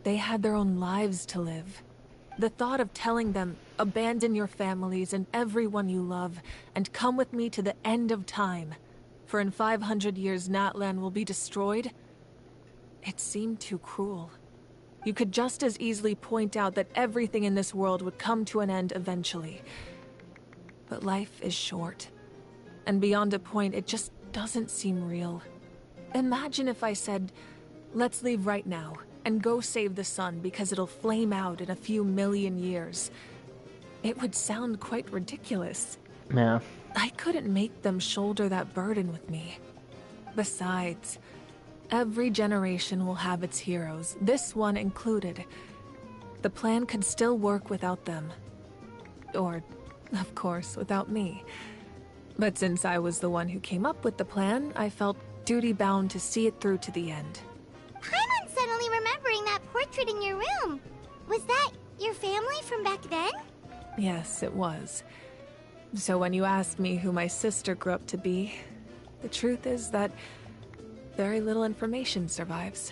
they had their own lives to live. The thought of telling them, abandon your families and everyone you love, and come with me to the end of time, for in 500 years Natlan will be destroyed, it seemed too cruel. You could just as easily point out that everything in this world would come to an end eventually. But life is short, and beyond a point, it just doesn't seem real. Imagine if I said, let's leave right now, and go save the sun because it'll flame out in a few million years. It would sound quite ridiculous. Yeah. I couldn't make them shoulder that burden with me. Besides, every generation will have its heroes, this one included. The plan could still work without them. Or, of course, without me. But since I was the one who came up with the plan, I felt duty-bound to see it through to the end. I'm suddenly remembering that portrait in your room. Was that your family from back then? Yes, it was. So when you asked me who my sister grew up to be, the truth is that very little information survives.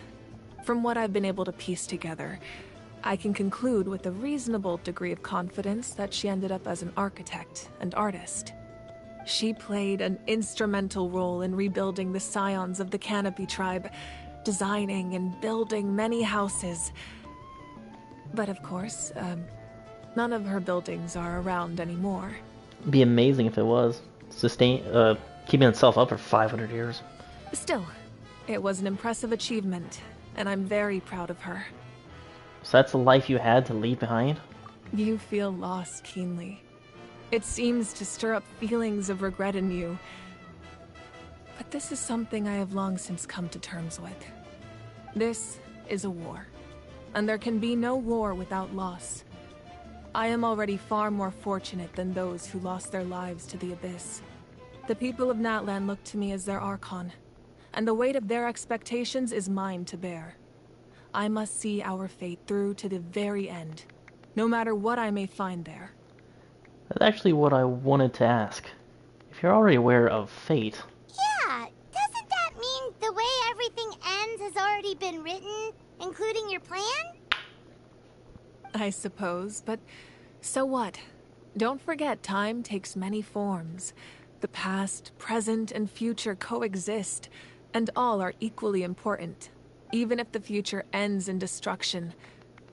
From what I've been able to piece together, I can conclude with a reasonable degree of confidence that she ended up as an architect and artist. She played an instrumental role in rebuilding the scions of the Canopy tribe, designing and building many houses. But of course, none of her buildings are around anymore. It'd be amazing if it was. Keeping itself up for 500 years. Still, it was an impressive achievement, and I'm very proud of her. So that's the life you had to leave behind? You feel loss keenly. It seems to stir up feelings of regret in you. But this is something I have long since come to terms with. This is a war, and there can be no war without loss. I am already far more fortunate than those who lost their lives to the Abyss. The people of Natlan look to me as their Archon, and the weight of their expectations is mine to bear. I must see our fate through to the very end, no matter what I may find there. That's actually what I wanted to ask. If you're already aware of fate... Yeah, doesn't that mean the way everything ends has already been written, including your plan? I suppose, but so what? Don't forget, time takes many forms. The past, present, and future coexist, and all are equally important. Even if the future ends in destruction,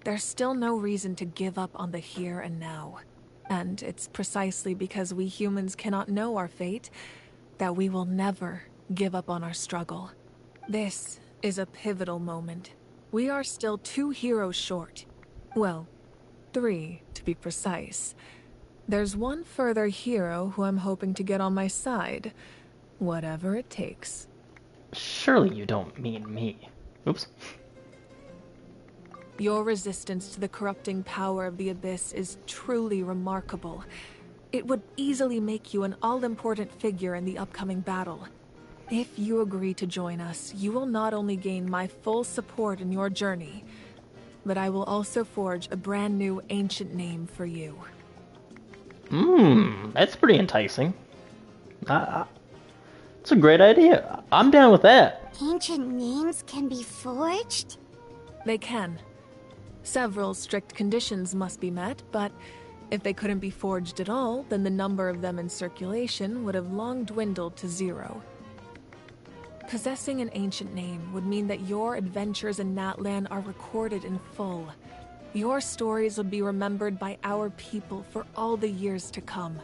there's still no reason to give up on the here and now. And it's precisely because we humans cannot know our fate that we will never give up on our struggle. This is a pivotal moment. We are still 2 heroes short. Well, 3 to be precise. There's one further hero who I'm hoping to get on my side, whatever it takes. Surely you don't mean me. Oops. Your resistance to the corrupting power of the Abyss is truly remarkable. It would easily make you an all-important figure in the upcoming battle. If you agree to join us, you will not only gain my full support in your journey, but I will also forge a brand new ancient name for you. That's pretty enticing. It's a great idea. I'm down with that. Ancient names can be forged? They can. Several strict conditions must be met, but if they couldn't be forged at all, then the number of them in circulation would have long dwindled to 0. Possessing an ancient name would mean that your adventures in Natlan are recorded in full. Your stories would be remembered by our people for all the years to come.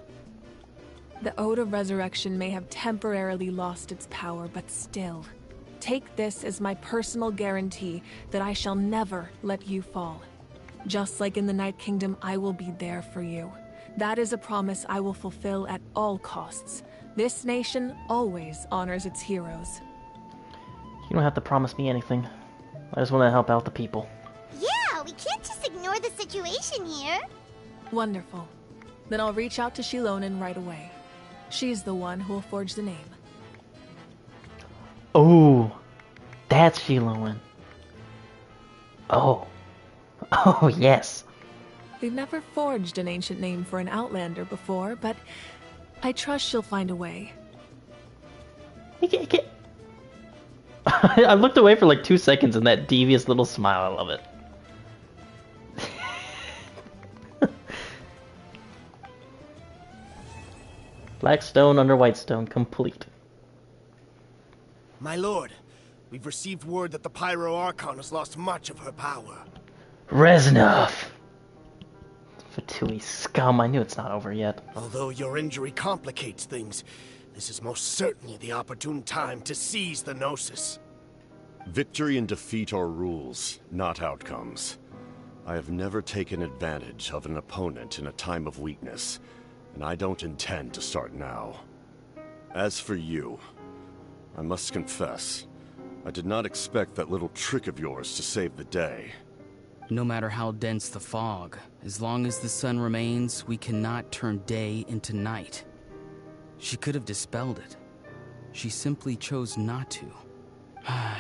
The Ode of Resurrection may have temporarily lost its power, but still, take this as my personal guarantee that I shall never let you fall. Just like in the Night Kingdom, I will be there for you. That is a promise I will fulfill at all costs. This nation always honors its heroes. You don't have to promise me anything. I just want to help out the people. Yeah, we can't just ignore the situation here. Wonderful. Then I'll reach out to Shilonen right away. She's the one who will forge the name. Oh, that's Shilonen. Oh. Oh, yes. We've never forged an ancient name for an Outlander before, but I trust she'll find a way. I looked away for like 2 seconds and that devious little smile, I love it. Black stone under white stone, complete. My lord, we've received word that the Pyro Archon has lost much of her power. Reznov! Fatui scum, I knew it's not over yet. Although your injury complicates things, this is most certainly the opportune time to seize the Gnosis. Victory and defeat are rules, not outcomes. I have never taken advantage of an opponent in a time of weakness, and I don't intend to start now. As for you, I must confess, I did not expect that little trick of yours to save the day. No matter how dense the fog, as long as the sun remains, we cannot turn day into night. She could have dispelled it. She simply chose not to.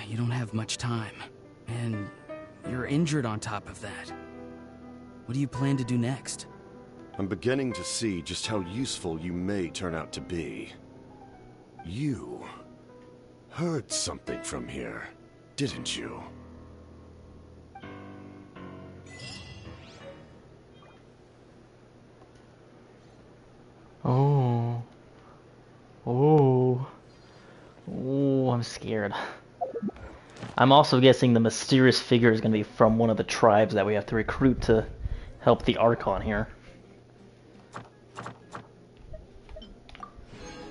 You don't have much time, and you're injured on top of that. What do you plan to do next? I'm beginning to see just how useful you may turn out to be. You heard something from here, didn't you? Oh. Oh. Oh, I'm scared. I'm also guessing the mysterious figure is going to be from one of the tribes that we have to recruit to help the Archon here.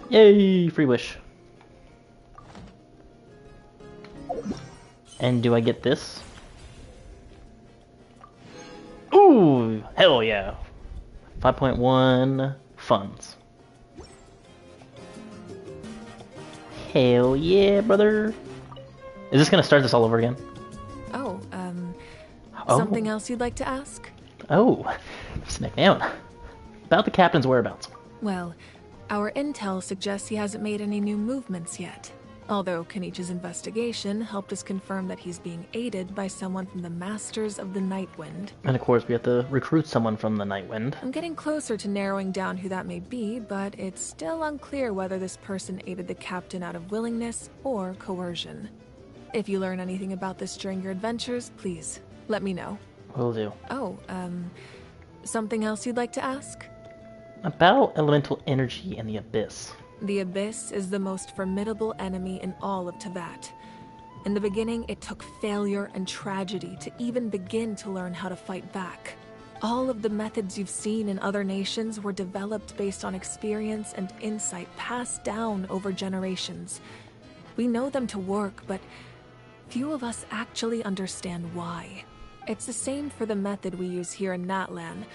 Yay! Free wish. And do I get this? Ooh! Hell yeah! 5.1 funds. Hell yeah, brother! Is this gonna start this all over again? Oh, Oh. something else you'd like to ask? Oh, smack me out. About the captain's whereabouts. Well, our intel suggests he hasn't made any new movements yet. Although Kenichi's investigation helped us confirm that he's being aided by someone from the Masters of the Nightwind. And of course, we have to recruit someone from the Nightwind. I'm getting closer to narrowing down who that may be, but it's still unclear whether this person aided the captain out of willingness or coercion. If you learn anything about this during your adventures, please let me know. Will do. Oh, something else you'd like to ask? About elemental energy and the Abyss. The Abyss is the most formidable enemy in all of Teyvat. In the beginning, it took failure and tragedy to even begin to learn how to fight back. All of the methods you've seen in other nations were developed based on experience and insight passed down over generations. We know them to work, but few of us actually understand why. It's the same for the method we use here in Natlan.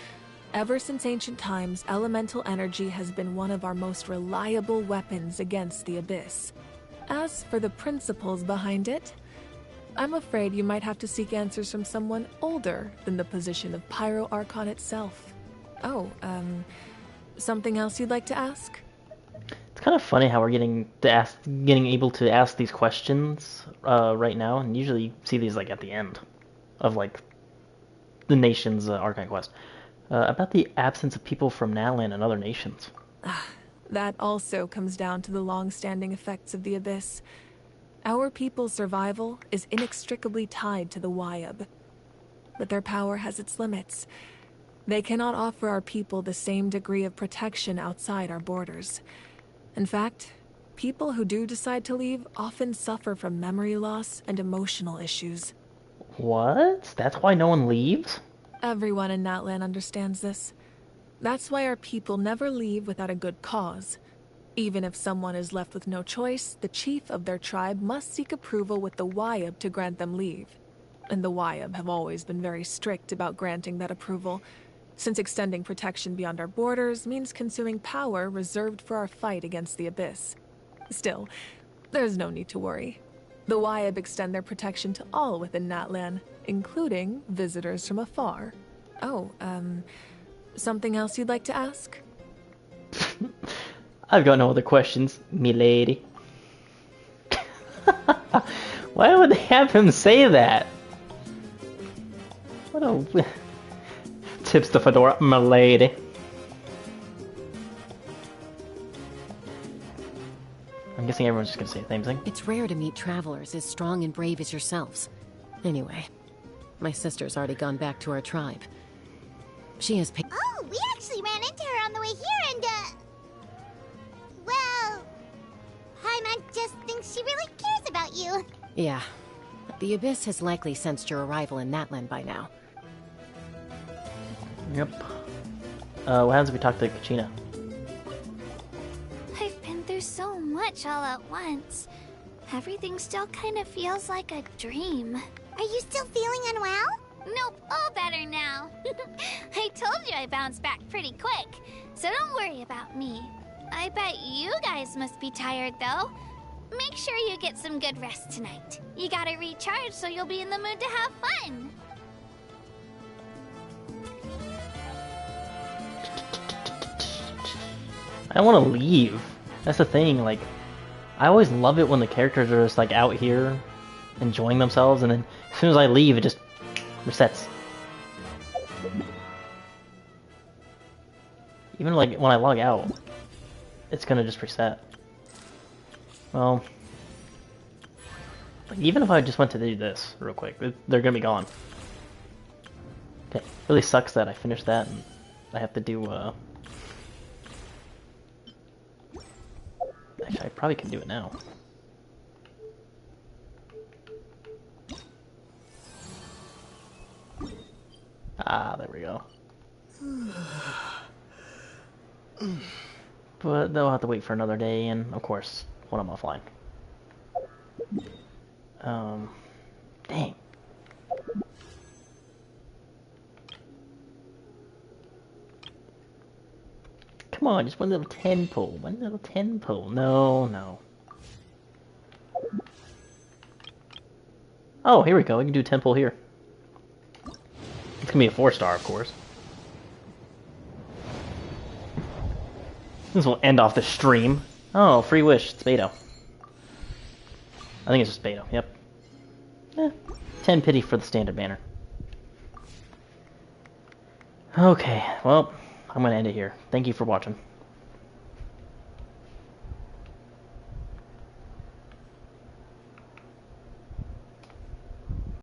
Ever since ancient times, elemental energy has been one of our most reliable weapons against the Abyss. As for the principles behind it, I'm afraid you might have to seek answers from someone older than the position of Pyro Archon itself. Oh, something else you'd like to ask? It's kind of funny how we're getting able to ask these questions right now, and usually you see these like at the end of like the nation's Archon quest. About the absence of people from Natlan and other nations. That also comes down to the long-standing effects of the Abyss. Our people's survival is inextricably tied to the Wyab. But their power has its limits. They cannot offer our people the same degree of protection outside our borders. In fact, people who do decide to leave often suffer from memory loss and emotional issues. What? That's why no one leaves? Everyone in Natlan understands this. That's why our people never leave without a good cause. Even if someone is left with no choice, the chief of their tribe must seek approval with the Wyab to grant them leave. And the Wyab have always been very strict about granting that approval, since extending protection beyond our borders means consuming power reserved for our fight against the Abyss. Still, there's no need to worry. The Wyab extend their protection to all within Natlan, including visitors from afar. Oh, something else you'd like to ask? I've got no other questions, milady. Why would they have him say that? What a... Tips the fedora, milady. I'm guessing everyone's just gonna say the same thing. It's rare to meet travelers as strong and brave as yourselves. Anyway, my sister's already gone back to our tribe. She has Oh, we actually ran into her on the way here and, Paimon just thinks she really cares about you. Yeah. The Abyss has likely sensed your arrival in Natlan by now. Yep. What happens if we talk to Kachina? I've been through so much all at once. Everything still kind of feels like a dream. Are you still feeling unwell? Nope, all better now. I told you I bounced back pretty quick, so don't worry about me. I bet you guys must be tired, though. Make sure you get some good rest tonight. You gotta recharge so you'll be in the mood to have fun. I don't want to leave. That's the thing, like, I always love it when the characters are just, like, out here enjoying themselves, and then as soon as I leave, it just resets. Even, like, when I log out, it's gonna just reset. Well, like, even if I just went to do this real quick, they're gonna be gone. Okay, really sucks that I finished that and I have to do, Actually, I probably can do it now. Ah, there we go. But they'll have to wait for another day, and of course, when I'm offline. Dang. Come on, just one little 10 pull. One little 10 pull. No, no. Oh, here we go. We can do 10 pull here. It's gonna be a 4-star, of course. This will end off the stream. Oh, free wish. It's Beto. I think it's just Beto. Yep. 10 pity for the standard banner. Okay, well, I'm gonna end it here. Thank you for watching.